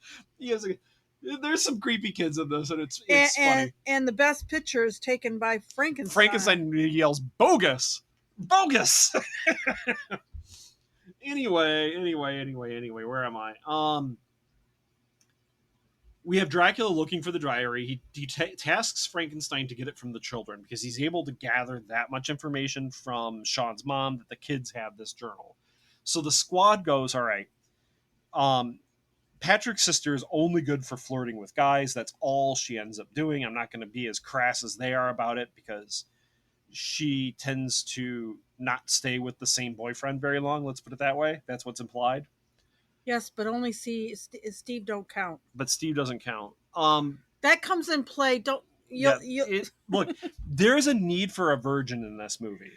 There's some creepy kids in this, and it's funny. And the best picture is taken by Frankenstein. Frankenstein yells, bogus! Bogus! Anyway, where am I? We have Dracula looking for the diary. He tasks Frankenstein to get it from the children because he's able to gather that much information from Sean's mom that the kids have this journal. So the squad goes, all right, Patrick's sister is only good for flirting with guys. That's all she ends up doing. I'm not going to be as crass as they are about it because she tends to not stay with the same boyfriend very long. Let's put it that way. That's what's implied. Yes, but only Steve don't count. But Steve doesn't count. That comes in play. Look, there's a need for a virgin in this movie.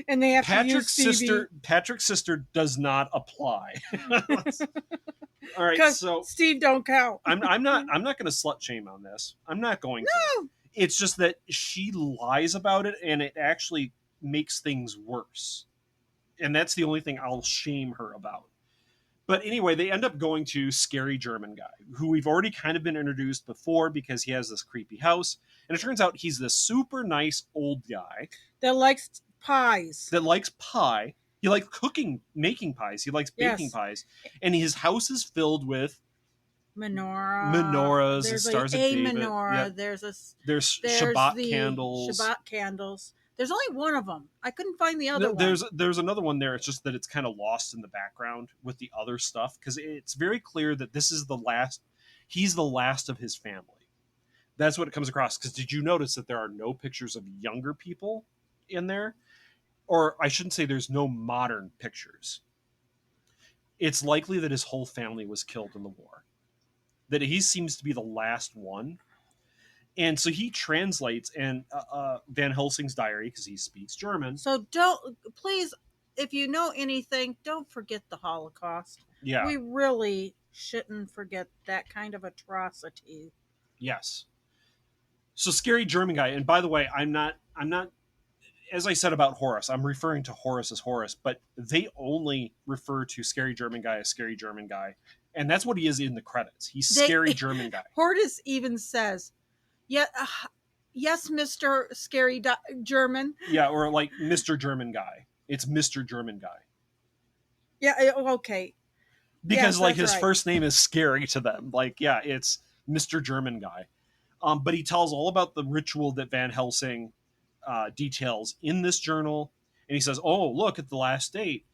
And they have to use Stevie. Patrick's sister does not apply. All right, so Steve don't count. I'm not going to slut shame on this. I'm not going to. It's just that she lies about it, and it actually makes things worse. And that's the only thing I'll shame her about. But anyway, they end up going to Scary German Guy, who we've already kind of been introduced before because he has this creepy house. And it turns out he's this super nice old guy. That likes pies. That likes pie. He likes making pies. He likes baking pies. And his house is filled with menorahs and stars of David. Menorah. Yeah. There's Shabbat candles. Shabbat candles. There's only one of them. I couldn't find the other one. There's another one there. It's just that it's kind of lost in the background with the other stuff because it's very clear that this is the last. He's the last of his family. That's what it comes across. Because did you notice that there are no pictures of younger people in there? Or I shouldn't say there's no modern pictures. It's likely that his whole family was killed in the war. That he seems to be the last one. And so he translates Van Helsing's diary because he speaks German. So please, if you know anything, don't forget the Holocaust. Yeah. We really shouldn't forget that kind of atrocity. Yes. So Scary German Guy, and by the way, I'm not, as I said about Horace, I'm referring to Horace as Horace, but they only refer to Scary German Guy as Scary German Guy. And that's what he is in the credits. He's Scary German Guy. Horace even says, yeah, yes, Mr. Scary German. Yeah, or like Mr. German Guy. It's Mr. German Guy. Yeah, okay. Because his first name is scary to them. Like, yeah, it's Mr. German Guy. But he tells all about the ritual that Van Helsing details in this journal. And he says, oh, look at the last date.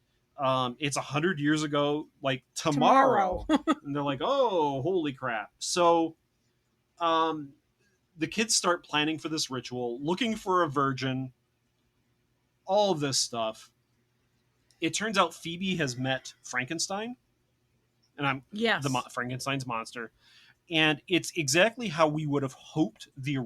It's 100 years ago, like tomorrow. And they're like, oh, holy crap. So the kids start planning for this ritual, looking for a virgin, all of this stuff. It turns out Phoebe has met Frankenstein. and I'm Yes. Frankenstein's monster, and it's exactly how we would have hoped in the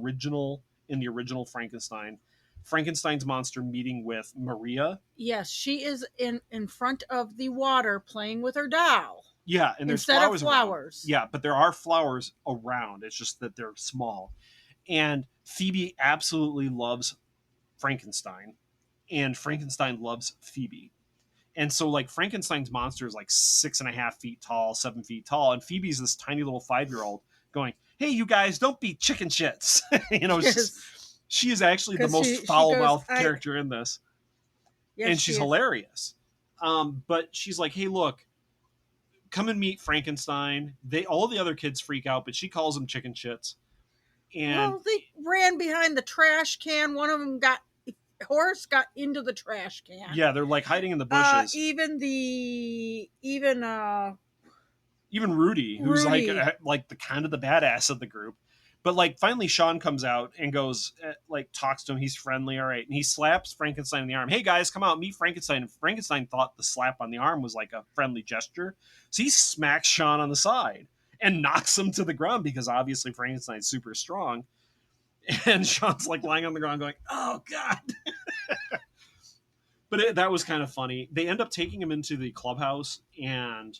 original Frankenstein's monster meeting with Maria. Yes, she is in front of the water playing with her doll. Yeah, and there's Instead of flowers. flowers. Around. Yeah, but there are flowers around. It's just that they're small. And Phoebe absolutely loves Frankenstein, and Frankenstein loves Phoebe. And so, like, Frankenstein's monster is like 6.5 feet tall, 7 feet tall, and Phoebe's this tiny little 5-year-old going, "Hey, you guys, don't be chicken shits." She is actually the most foul-mouthed character in this, and she's hilarious. But she's like, "Hey, look, come and meet Frankenstein." All the other kids freak out, but she calls them chicken shits. And they ran behind the trash can. One of them Horace got into the trash can. Yeah, they're like hiding in the bushes. Even Rudy, who's like the kind of the badass of the group. But like finally Sean comes out and goes like talks to him. He's friendly, all right, and he slaps Frankenstein in the arm. "Hey guys, come out, meet Frankenstein." And Frankenstein thought the slap on the arm was like a friendly gesture, so he smacks Sean on the side and knocks him to the ground because obviously Frankenstein's super strong. And Sean's like lying on the ground going, "Oh God." But that was kind of funny. They end up taking him into the clubhouse, and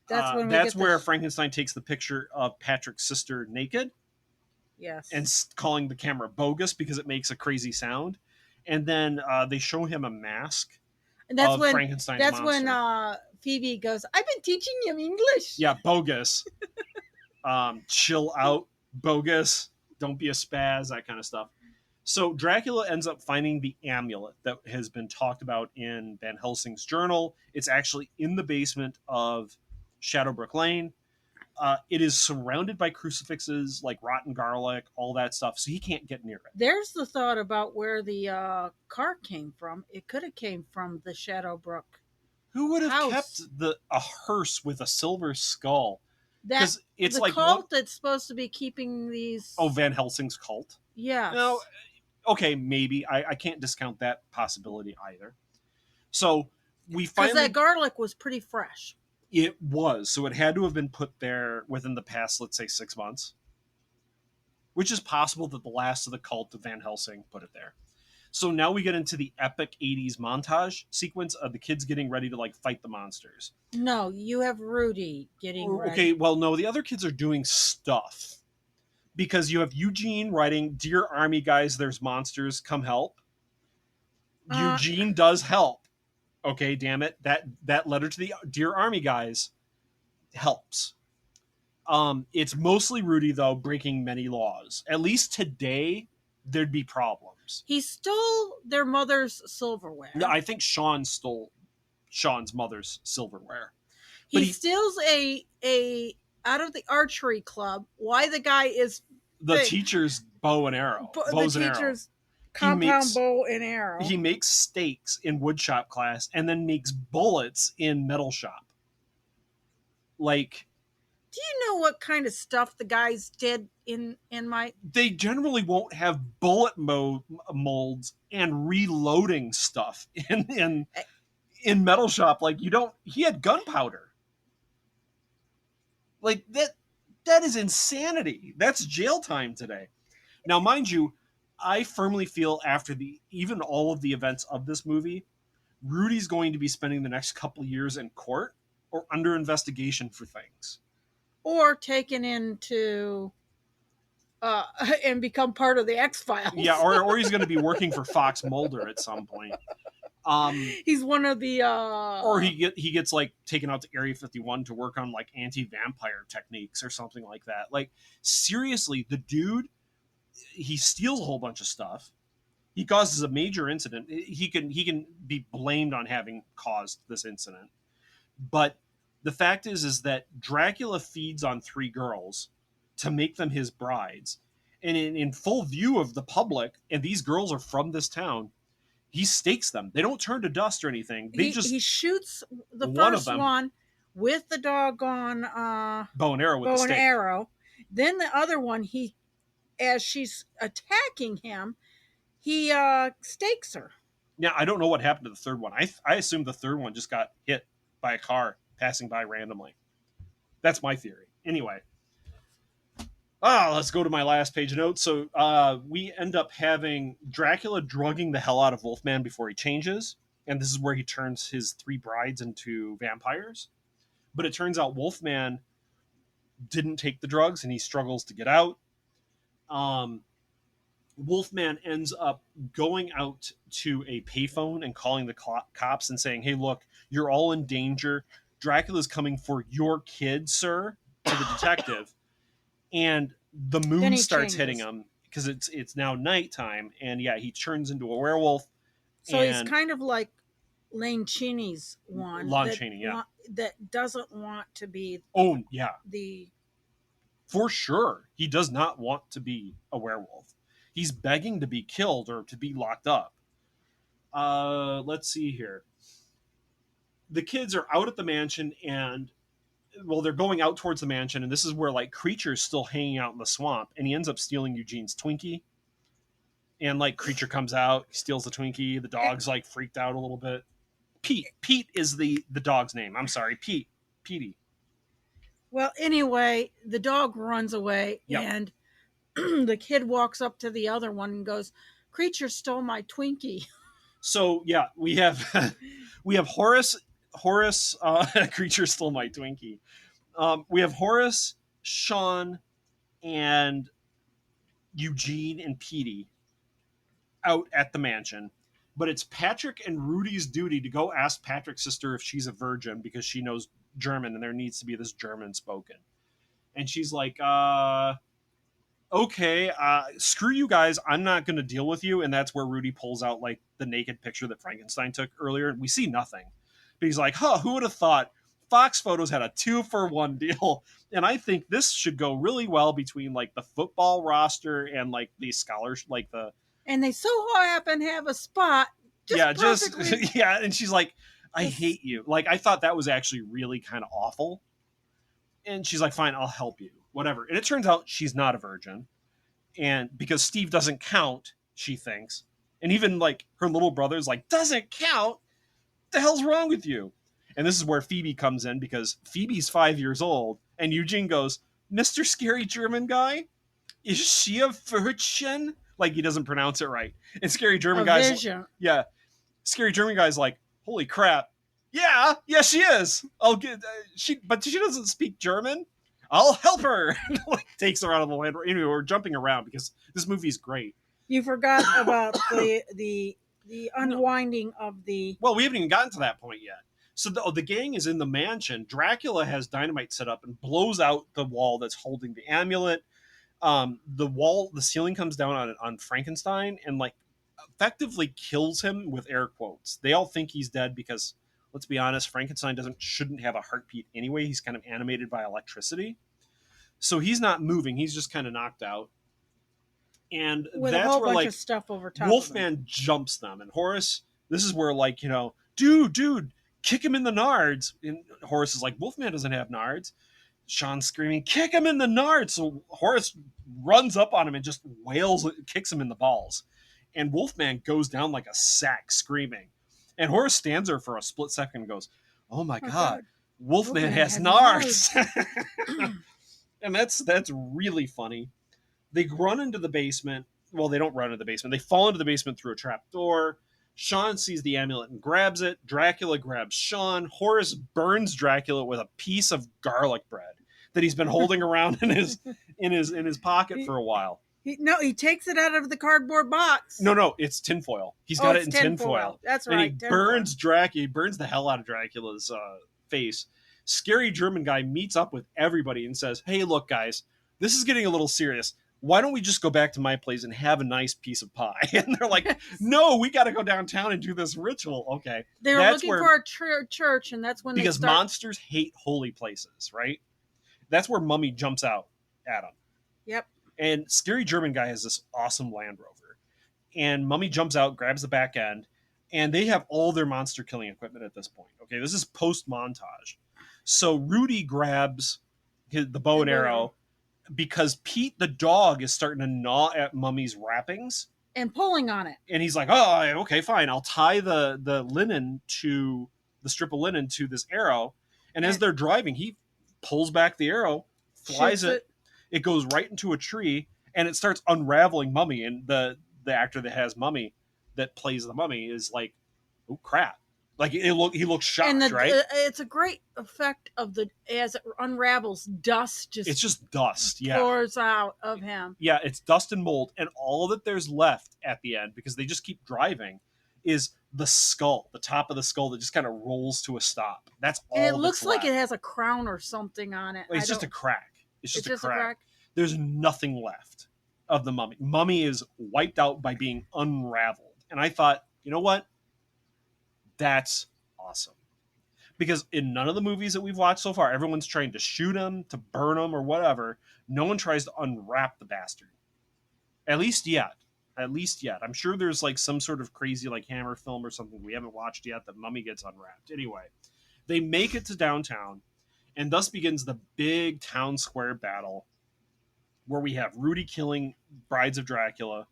that's where Frankenstein takes the picture of Patrick's sister naked. Yes. And calling the camera bogus because it makes a crazy sound. And then they show him a mask of Frankenstein's monster. That's when Phoebe goes, "I've been teaching him English." Yeah, bogus. Chill out, bogus. Don't be a spaz, that kind of stuff. So Dracula ends up finding the amulet that has been talked about in Van Helsing's journal. It's actually in the basement of Shadowbrook Lane. It is surrounded by crucifixes, like rotten garlic, all that stuff, so he can't get near it. There's the thought about where the car came from. It could have came from the Shadowbrook. Who would have kept a hearse with a silver skull? Because it's the like cult that's supposed to be keeping these. Oh, Van Helsing's cult. Yeah. No, okay, maybe I can't discount that possibility either. So we finally, because that garlic was pretty fresh. It was, so it had to have been put there within the past, let's say, 6 months, which is possible that the last of the cult of Van Helsing put it there. So now we get into the epic 80s montage sequence of the kids getting ready to like fight the monsters. No, you have Rudy getting ready. Okay, well, no, the other kids are doing stuff because you have Eugene writing, "Dear Army guys, there's monsters, come help." Eugene does help. Okay, damn it. That letter to the Dear Army guys helps. It's mostly Rudy, though, breaking many laws. At least today, there'd be problems. He stole their mother's silverware. No, I think Sean stole Sean's mother's silverware. He steals a out of the archery club. Why the guy is the teacher's bow and arrow. Bows and arrows. Compound bow and arrow. He makes stakes in woodshop class and then makes bullets in metal shop. Like, do you know what kind of stuff the guys did in my? They generally won't have bullet molds and reloading stuff in metal shop. Like, you don't. He had gunpowder. Like that is insanity. That's jail time today. Now, mind you, I firmly feel after even all of the events of this movie, Rudy's going to be spending the next couple of years in court or under investigation for things. Or taken into and become part of the X-Files. Yeah, or he's going to be working for Fox Mulder at some point. He's one of the or he gets like taken out to Area 51 to work on like anti-vampire techniques or something like that. Like, seriously, the dude, he steals a whole bunch of stuff. He causes a major incident. He can be blamed on having caused this incident. But the fact is that Dracula feeds on 3 girls to make them his brides. And in full view of the public, and these girls are from this town, he stakes them. They don't turn to dust or anything. He shoots the first one with the doggone bow and arrow with the stake. Arrow. Then the other one, as she's attacking him, he stakes her. Now, I don't know what happened to the third one. I assume the third one just got hit by a car passing by randomly. That's my theory. Anyway. Let's go to my last page of notes. So we end up having Dracula drugging the hell out of Wolfman before he changes. And this is where he turns his 3 brides into vampires. But it turns out Wolfman didn't take the drugs and he struggles to get out. Wolfman ends up going out to a payphone and calling the cops and saying, hey, look, you're all in danger. Dracula's coming for your kid, sir, to the detective. And the moon starts hitting him because it's now nighttime. And yeah, he turns into a werewolf. So he's kind of like Lane Cheney's one. Lon Chaney, yeah. That doesn't want to be. Oh, yeah. The. For sure. He does not want to be a werewolf. He's begging to be killed or to be locked up. Let's see here. The kids are out at the mansion and, well, they're going out towards the mansion, and this is where, like, Creature's still hanging out in the swamp, and he ends up stealing Eugene's Twinkie. And, like, Creature comes out, he steals the Twinkie. The dog's, like, freaked out a little bit. Pete is the dog's name. I'm sorry, Petey. Well, anyway, the dog runs away, and the kid walks up to the other one and goes, Creature stole my Twinkie. So, yeah, we have Horace, Creature stole my Twinkie. We have Horace, Sean, and Eugene and Petey out at the mansion. But it's Patrick and Rudy's duty to go ask Patrick's sister if she's a virgin because she knows German and there needs to be this German spoken. And she's like, okay, screw you guys. I'm not going to deal with you. And that's where Rudy pulls out like the naked picture that Frankenstein took earlier. And we see nothing. But he's like, who would have thought Fox Photos had a 2-for-1 deal? And I think this should go really well between like the football roster and like the scholars, like the. And they so happen to have a spot. And she's like, I hate you. Like, I thought that was actually really kind of awful. And she's like, fine, I'll help you. Whatever. And it turns out she's not a virgin. And because Steve doesn't count, she thinks. And even like her little brother's like, doesn't count? What the hell's wrong with you? And this is where Phoebe comes in because Phoebe's 5 years old. And Eugene goes, Mr. Scary German Guy, is she a virgin? Like he doesn't pronounce it right. And Scary German Guy's Scary German Guy's like, holy crap. Yeah, she is. I'll get but she doesn't speak German. I'll help her. Like, takes her out of the land. Anyway, we're jumping around because this movie's great. You forgot about the unwinding of the. Well, we haven't even gotten to that point yet. So the gang is in the mansion. Dracula has dynamite set up and blows out the wall that's holding the amulet. The ceiling comes down on Frankenstein and like effectively kills him with air quotes. They all think he's dead because, let's be honest, Frankenstein shouldn't have a heartbeat anyway. He's kind of animated by electricity. So he's not moving. He's just kind of knocked out. And with that's a whole where bunch like of stuff over top Wolfman jumps them. And Horace, this is where like, dude, kick him in the nards. And Horace is like, Wolfman doesn't have nards. Sean's screaming, kick him in the nards. So Horace runs up on him and just kicks him in the balls. And Wolfman goes down like a sack screaming. And Horace stands there for a split second and goes, oh my God, Wolfman has nards. And that's really funny. They run into the basement. Well, they don't run into the basement. They fall into the basement through a trap door. Sean sees the amulet and grabs it. Dracula grabs Sean. Horace burns Dracula with a piece of garlic bread that he's been holding around in his pocket for a while. He takes it out of the cardboard box. No, it's tinfoil. He's got it in tinfoil. That's right. And he burns Dracula. He burns the hell out of Dracula's face. Scary German Guy meets up with everybody and says, hey, look, guys, this is getting a little serious. Why don't we just go back to my place and have a nice piece of pie? And they're like, no, we got to go downtown and do this ritual. Okay. They were looking for a church, and that's when because monsters hate holy places, right? That's where Mummy jumps out at him. Yep. And Scary German Guy has this awesome Land Rover. And Mummy jumps out, grabs the back end, and they have all their monster killing equipment at this point. Okay, this is post-montage. So Rudy grabs the bow and arrow because Pete the dog is starting to gnaw at Mummy's wrappings. And pulling on it. And he's like, oh, okay, fine. I'll tie the strip of linen to this arrow. And as they're driving, he pulls back the arrow, flies Shoots it goes right into a tree, and it starts unraveling Mummy. And the actor that has Mummy, that plays the Mummy, is like, oh crap. Like he looks shocked, and right? It's a great effect of as it unravels, dust It's just dust, yeah. pours out of him. Yeah, it's dust and mold, and all that there's left at the end, because they just keep driving, is the skull, the top of the skull that just kind of rolls to a stop. That's all. And it looks that's like left. it has a crown or something on it. It's just a crack. It's just a a crack. There's nothing left of the Mummy. Mummy is wiped out by being unraveled. And I thought, you know what? That's awesome. Because in none of the movies that we've watched so far, everyone's trying to shoot him, to burn him, or whatever. No one tries to unwrap the bastard. At least yet. I'm sure there's like some sort of crazy like Hammer film or something we haven't watched yet that Mummy gets unwrapped. Anyway, they make it to downtown, and thus begins the big town square battle, where we have Rudy killing brides of Dracula.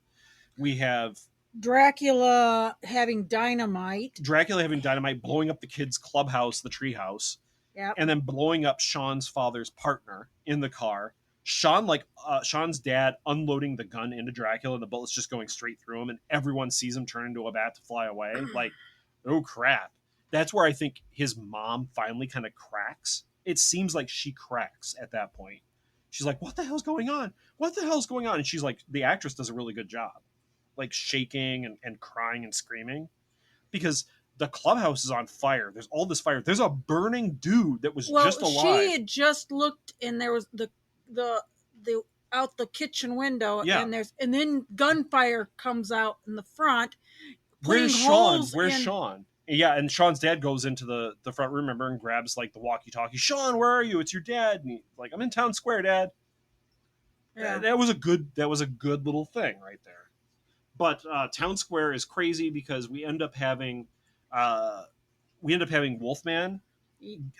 We have Dracula having dynamite, blowing up the kids' clubhouse, the treehouse, and then blowing up Sean's father's partner in the car. Sean's dad unloading the gun into Dracula, and the bullet's just going straight through him, and everyone sees him turn into a bat to fly away. Like, oh crap. That's where I think his mom finally kind of cracks. It seems like she cracks at that point. She's like, what the hell's going on? What the hell's going on? And she's like, the actress does a really good job. Like shaking and crying and screaming. Because the clubhouse is on fire. There's all this fire. There's a burning dude that was just alive. She had just looked, and there was the out the kitchen window, and then gunfire comes out in the front. Where's Sean? Sean? Yeah, and Sean's dad goes into the front room, remember, and grabs like the walkie-talkie. Sean, where are you? It's your dad. And he's like, I'm in town square, Dad. Yeah. That was a good little thing right there. But town square is crazy because we end up having Wolfman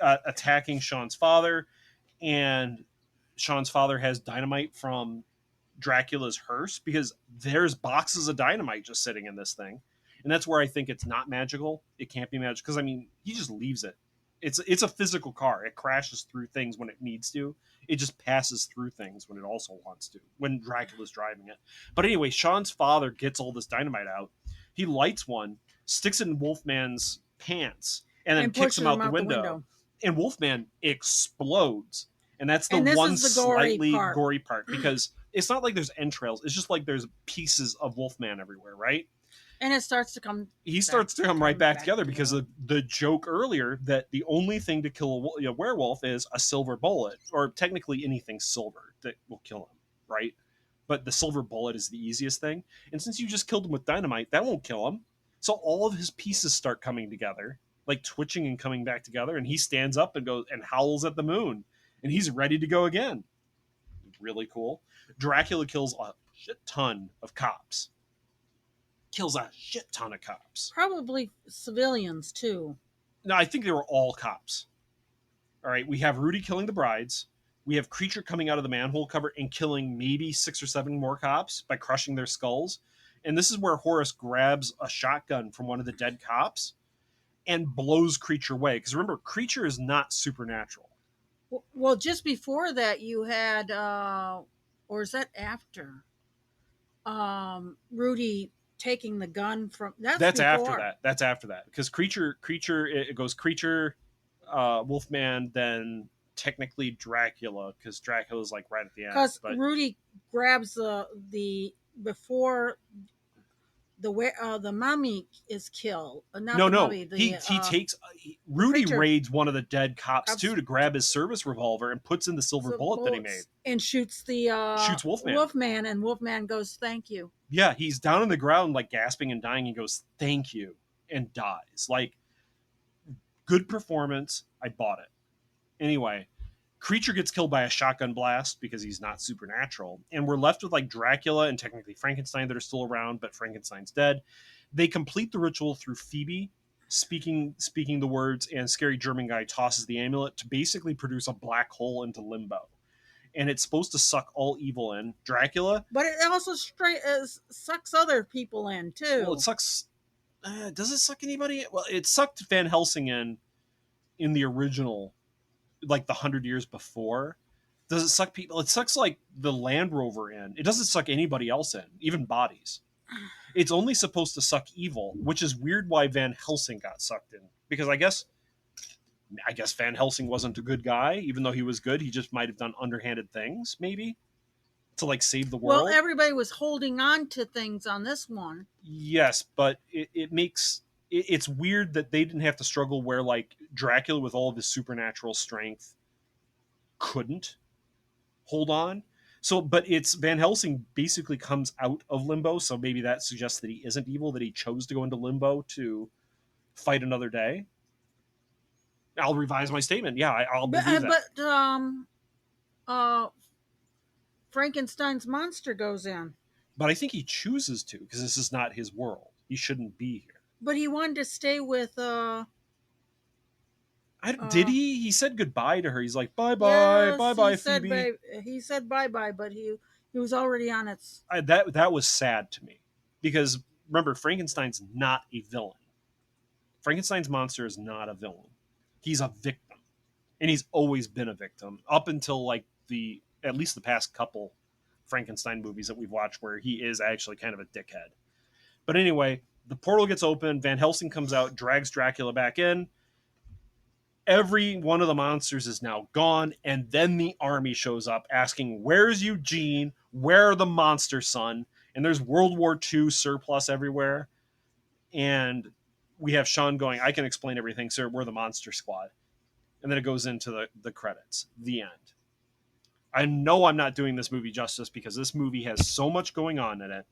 attacking Sean's father, and Sean's father has dynamite from Dracula's hearse, because there's boxes of dynamite just sitting in this thing. And that's where I think it's not magical. It can't be magical, because I mean, he just leaves it. It's a physical car. It crashes through things when it needs to. It just passes through things when it also wants to, when Dracula's driving it. But anyway, Sean's father gets all this dynamite out. He lights one, sticks it in Wolfman's pants, and then kicks him out the window. And Wolfman explodes. And that's the one slightly gory part, because it's not like there's entrails. It's just like there's pieces of Wolfman everywhere, right? And it starts to come. He starts to come right back together, because of the joke earlier that the only thing to kill a werewolf is a silver bullet, or technically anything silver that will kill him, right? But the silver bullet is the easiest thing. And since you just killed him with dynamite, that won't kill him. So all of his pieces start coming together, like twitching and coming back together. And he stands up and goes and howls at the moon, and he's ready to go again. Really cool. Dracula kills a shit ton of cops. Probably civilians too. No, I think they were all cops. All right, we have Rudy killing the brides. We have Creature coming out of the manhole cover and killing maybe 6 or 7 more cops by crushing their skulls. And this is where Horace grabs a shotgun from one of the dead cops and blows Creature away. Because remember, Creature is not supernatural. Well, just before that, you had, or is that after? Rudy taking the gun from. That's after that. That's after that, because Creature. It goes Creature, Wolfman, then technically Dracula, because Dracula's like right at the end. Because Rudy grabs the before the mummy is killed. He takes Rudy raids one of the dead cops too to grab his service revolver and puts in the silver bullet that he made and shoots Wolfman, and Wolfman goes, "Thank you." Yeah, he's down on the ground like gasping and dying. He goes, "Thank you," and dies. Like, good performance. I bought it. Anyway, Creature gets killed by a shotgun blast because he's not supernatural. And we're left with like Dracula and technically Frankenstein that are still around, but Frankenstein's dead. They complete the ritual through Phoebe speaking the words, and Scary German Guy tosses the amulet to basically produce a black hole into limbo. And it's supposed to suck all evil in. Dracula. But it also sucks other people in too. Well, it sucks. Does it suck anybody? Well, it sucked Van Helsing in the original like the 100 years before. Does it suck people? It sucks like the Land Rover in. It doesn't suck anybody else in, even bodies. It's only supposed to suck evil, which is weird why Van Helsing got sucked in. Because I guess Van Helsing wasn't a good guy, even though he was good. He just might have done underhanded things, maybe, to like save the world. Well, everybody was holding on to things on this one. Yes, but it makes it's weird that they didn't have to struggle where like Dracula with all of his supernatural strength couldn't hold on. So, but it's Van Helsing basically comes out of limbo, so maybe that suggests that he isn't evil, that he chose to go into limbo to fight another day. I'll revise my statement. Yeah, I'll believe that. But Frankenstein's monster goes in. But I think he chooses to because this is not his world. He shouldn't be here. But he wanted to stay with. Did he? He said goodbye to her. He's like, bye bye, bye bye, Phoebe. He said bye bye, but he was already on its. That was sad to me because remember, Frankenstein's not a villain. Frankenstein's monster is not a villain. He's a victim, and he's always been a victim up until like at least the past couple Frankenstein movies that we've watched where he is actually kind of a dickhead. But anyway, the portal gets open, Van Helsing comes out, drags Dracula back in. Every one of the monsters is now gone, and then the army shows up asking, where's Eugene? Where are the monsters, son? And there's World War II surplus everywhere. And we have Sean going, I can explain everything, sir. We're the Monster Squad. And then it goes into the credits. The end. I know I'm not doing this movie justice because this movie has so much going on in it.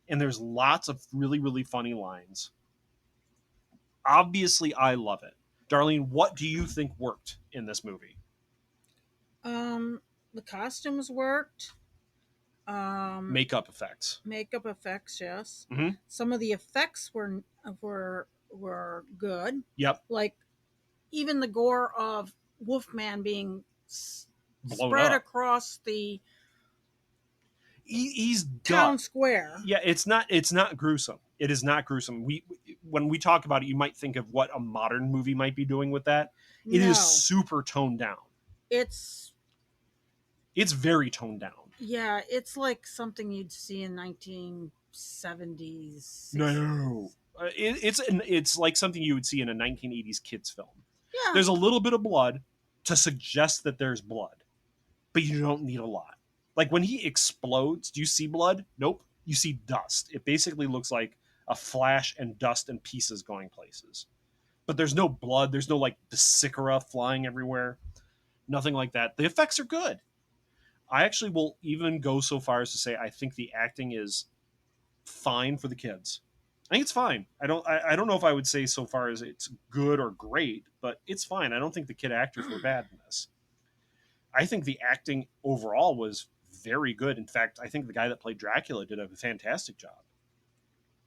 And there's lots of really, really funny lines. Obviously, I love it. Darlene, what do you think worked in this movie? The costumes worked. Makeup effects. Makeup effects, yes. Mm-hmm. Some of the effects were good. Yep. Like even the gore of Wolfman being Blown spread up across the he's town square. Yeah, it's not gruesome. It is not gruesome. When we talk about it, you might think of what a modern movie might be doing with that. It is super toned down. It's very toned down. Yeah, it's like something you'd see in 1970s. 60s. No, it's like something you would see in a 1980s kids film. Yeah, there's a little bit of blood to suggest that there's blood, but you don't need a lot. Like when he explodes, do you see blood? Nope. You see dust. It basically looks like a flash and dust and pieces going places. But there's no blood. There's no like vesicera flying everywhere. Nothing like that. The effects are good. I actually will even go so far as to say I think the acting is fine for the kids. I think it's fine. I don't know if I would say so far as it's good or great, but it's fine. I don't think the kid actors were bad in this. I think the acting overall was very good. In fact, I think the guy that played Dracula did a fantastic job.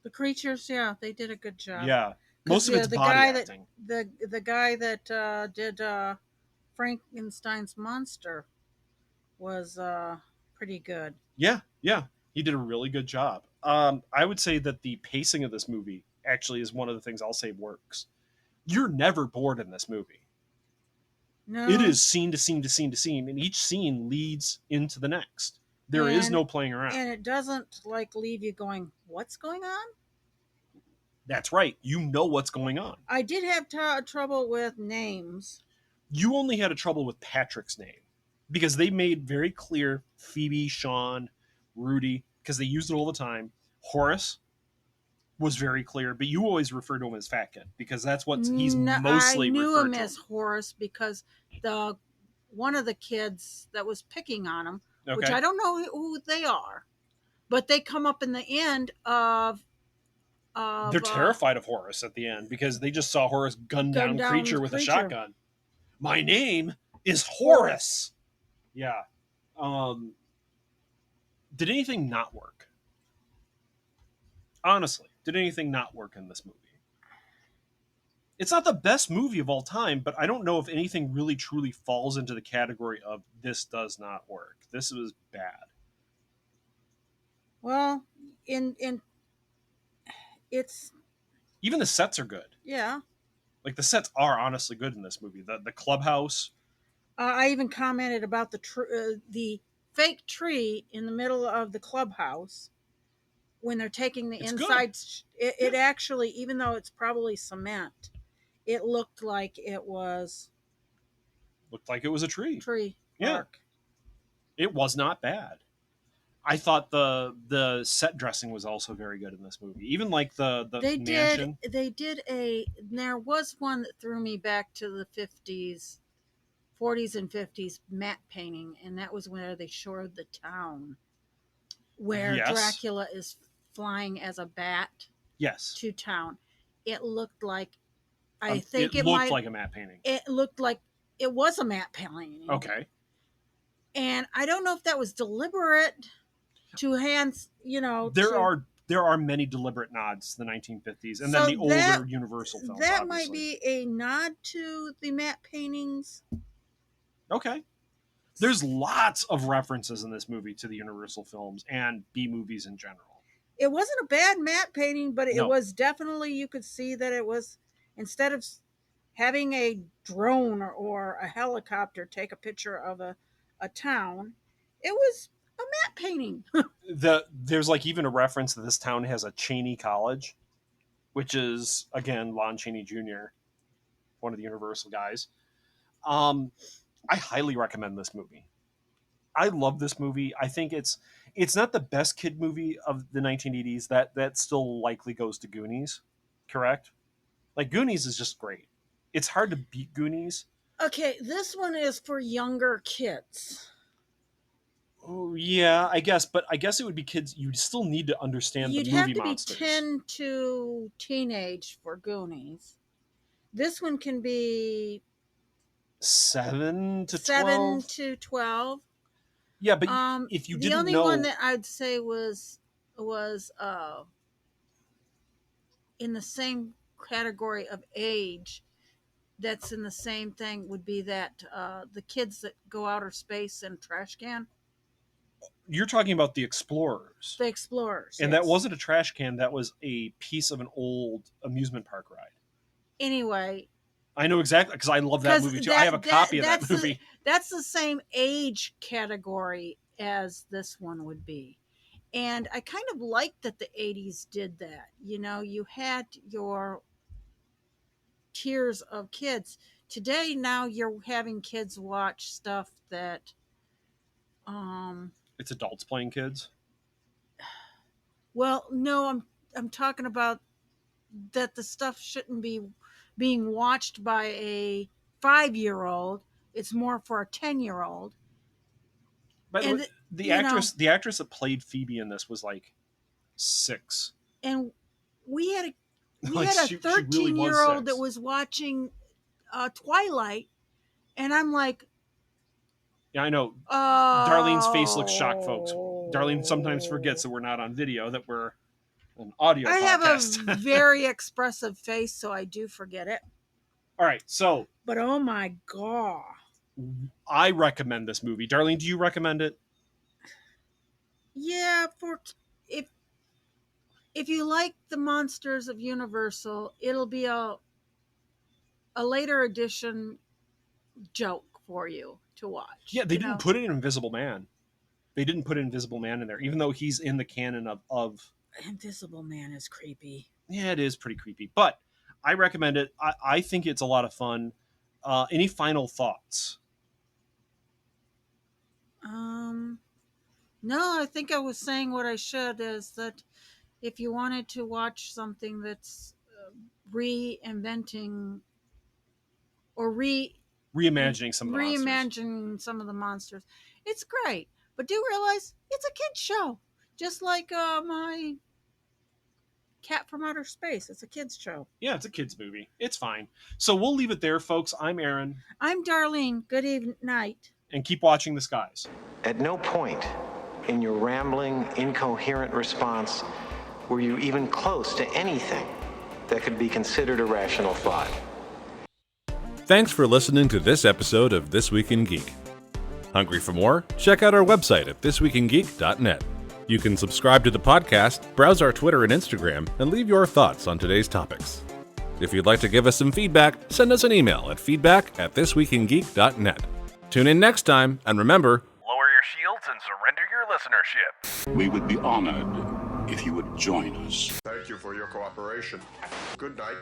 The creatures, yeah, they did a good job. Yeah, most of it's body acting. The guy that did Frankenstein's monster was pretty good. Yeah, he did a really good job. I would say that the pacing of this movie actually is one of the things I'll say works. You're never bored in this movie. No. It is scene to scene to scene to scene, and each scene leads into the next. There is no playing around. And it doesn't like leave you going, what's going on? That's right. You know what's going on. I did have trouble with names. You only had a trouble with Patrick's name because they made very clear Phoebe, Sean, Rudy, because they used it all the time. Horace was very clear, but you always refer to him as Fat Kid because that's what he's mostly I knew referred him to. as Horace because one of the kids that was picking on him, which I don't know who they are, but they come up in the end of they're terrified of Horace at the end because they just saw Horace gun down creature with a shotgun. My name is Horace. Yeah. Did anything not work? Honestly, did anything not work in this movie? It's not the best movie of all time, but I don't know if anything really truly falls into the category of this does not work. This was bad. Well, it's even the sets are good. Yeah. Like the sets are honestly good in this movie. The clubhouse, I even commented about the fake tree in the middle of the clubhouse when they're taking the It's inside. It actually, even though it's probably cement, it looked like it was a tree. tree Yeah. bark. It was not bad. I thought the set dressing was also very good in this movie. Even like the mansion. There was one that threw me back to the 40s and 50s matte painting, and that was where they showed the town where Yes. Dracula is flying as a bat Yes. to town. It looked like It looked like a matte painting. It looked like it was a matte painting. Okay. And I don't know if that was deliberate to hands, There are many deliberate nods to the 1950s and then the older Universal films. That obviously. might be a nod to the matte paintings. Okay. There's lots of references in this movie to the Universal films and B movies in general. It wasn't a bad matte painting, but it No. was definitely, you could see that it was, instead of having a drone or a helicopter take a picture of a town, it was a matte painting. There's like even a reference that this town has a Chaney College, which is again Lon Chaney Jr., one of the Universal guys. I highly recommend this movie. I love this movie. I think it's not the best kid movie of the 1980s. That still likely goes to Goonies, correct? Like Goonies is just great. It's hard to beat Goonies. Okay, this one is for younger kids. Oh, yeah, I guess, but I guess it would be kids. You'd still need to understand You'd the movie have to monsters. be 10 to teenage for Goonies. This one can be 7 to 12. 7 to 12. Yeah, but if you didn't know, the only one that I'd say was in the same category of age, that's in the same thing, would be that the kids that go outer space in a trash can. you're talking about the Explorers. The Explorers. And yes. that wasn't a trash can. That was a piece of an old amusement park ride. Anyway. I know exactly, because I love that movie too. I have a copy of that movie. That's the same age category as this one would be. And I kind of liked that the 80s did that. You had your tiers of kids. Today, now you're having kids watch stuff that... It's adults playing kids? Well, no, I'm talking about that the stuff shouldn't be being watched by a 5-year-old. It's more for a 10-year-old. By the way, the actress that played Phoebe in this was like 6. And we had a Like, she really was 13-year-old 6. that was watching Twilight, and I'm like, yeah, I know. Darlene's face looks shocked, folks. Darlene sometimes forgets that we're not on video, that we're an audio podcast. I have a very expressive face, so I do forget it. All right, so. But oh my God. I recommend this movie. Darlene, do you recommend it? Yeah, if you like the monsters of Universal, it'll be a later edition joke for you to watch. Yeah, they didn't put in Invisible Man. They didn't put Invisible Man in there, even though he's in the canon of... Invisible Man is creepy. Yeah, it is pretty creepy, but I recommend it. I think it's a lot of fun. Any final thoughts? No, I think I was saying what I should, is that if you wanted to watch something that's reinventing or reimagining some of the some of the monsters, it's great. But do realize it's a kid's show, just like my Cat from Outer Space. It's a kid's show. Yeah, it's a kid's movie. It's fine. So we'll leave it there, folks. I'm Aaron. I'm Darlene. Good night. And keep watching the skies. At no point in your rambling, incoherent response were you even close to anything that could be considered a rational thought. Thanks for listening to this episode of This Week in Geek. Hungry for more? Check out our website at thisweekingeek.net. You can subscribe to the podcast, browse our Twitter and Instagram, and leave your thoughts on today's topics. If you'd like to give us some feedback, send us an email at feedback@thisweekingeek.net. Tune in next time, and remember, lower your shields and surrender your listenership. We would be honored if you would join us. Thank you for your cooperation. Good night.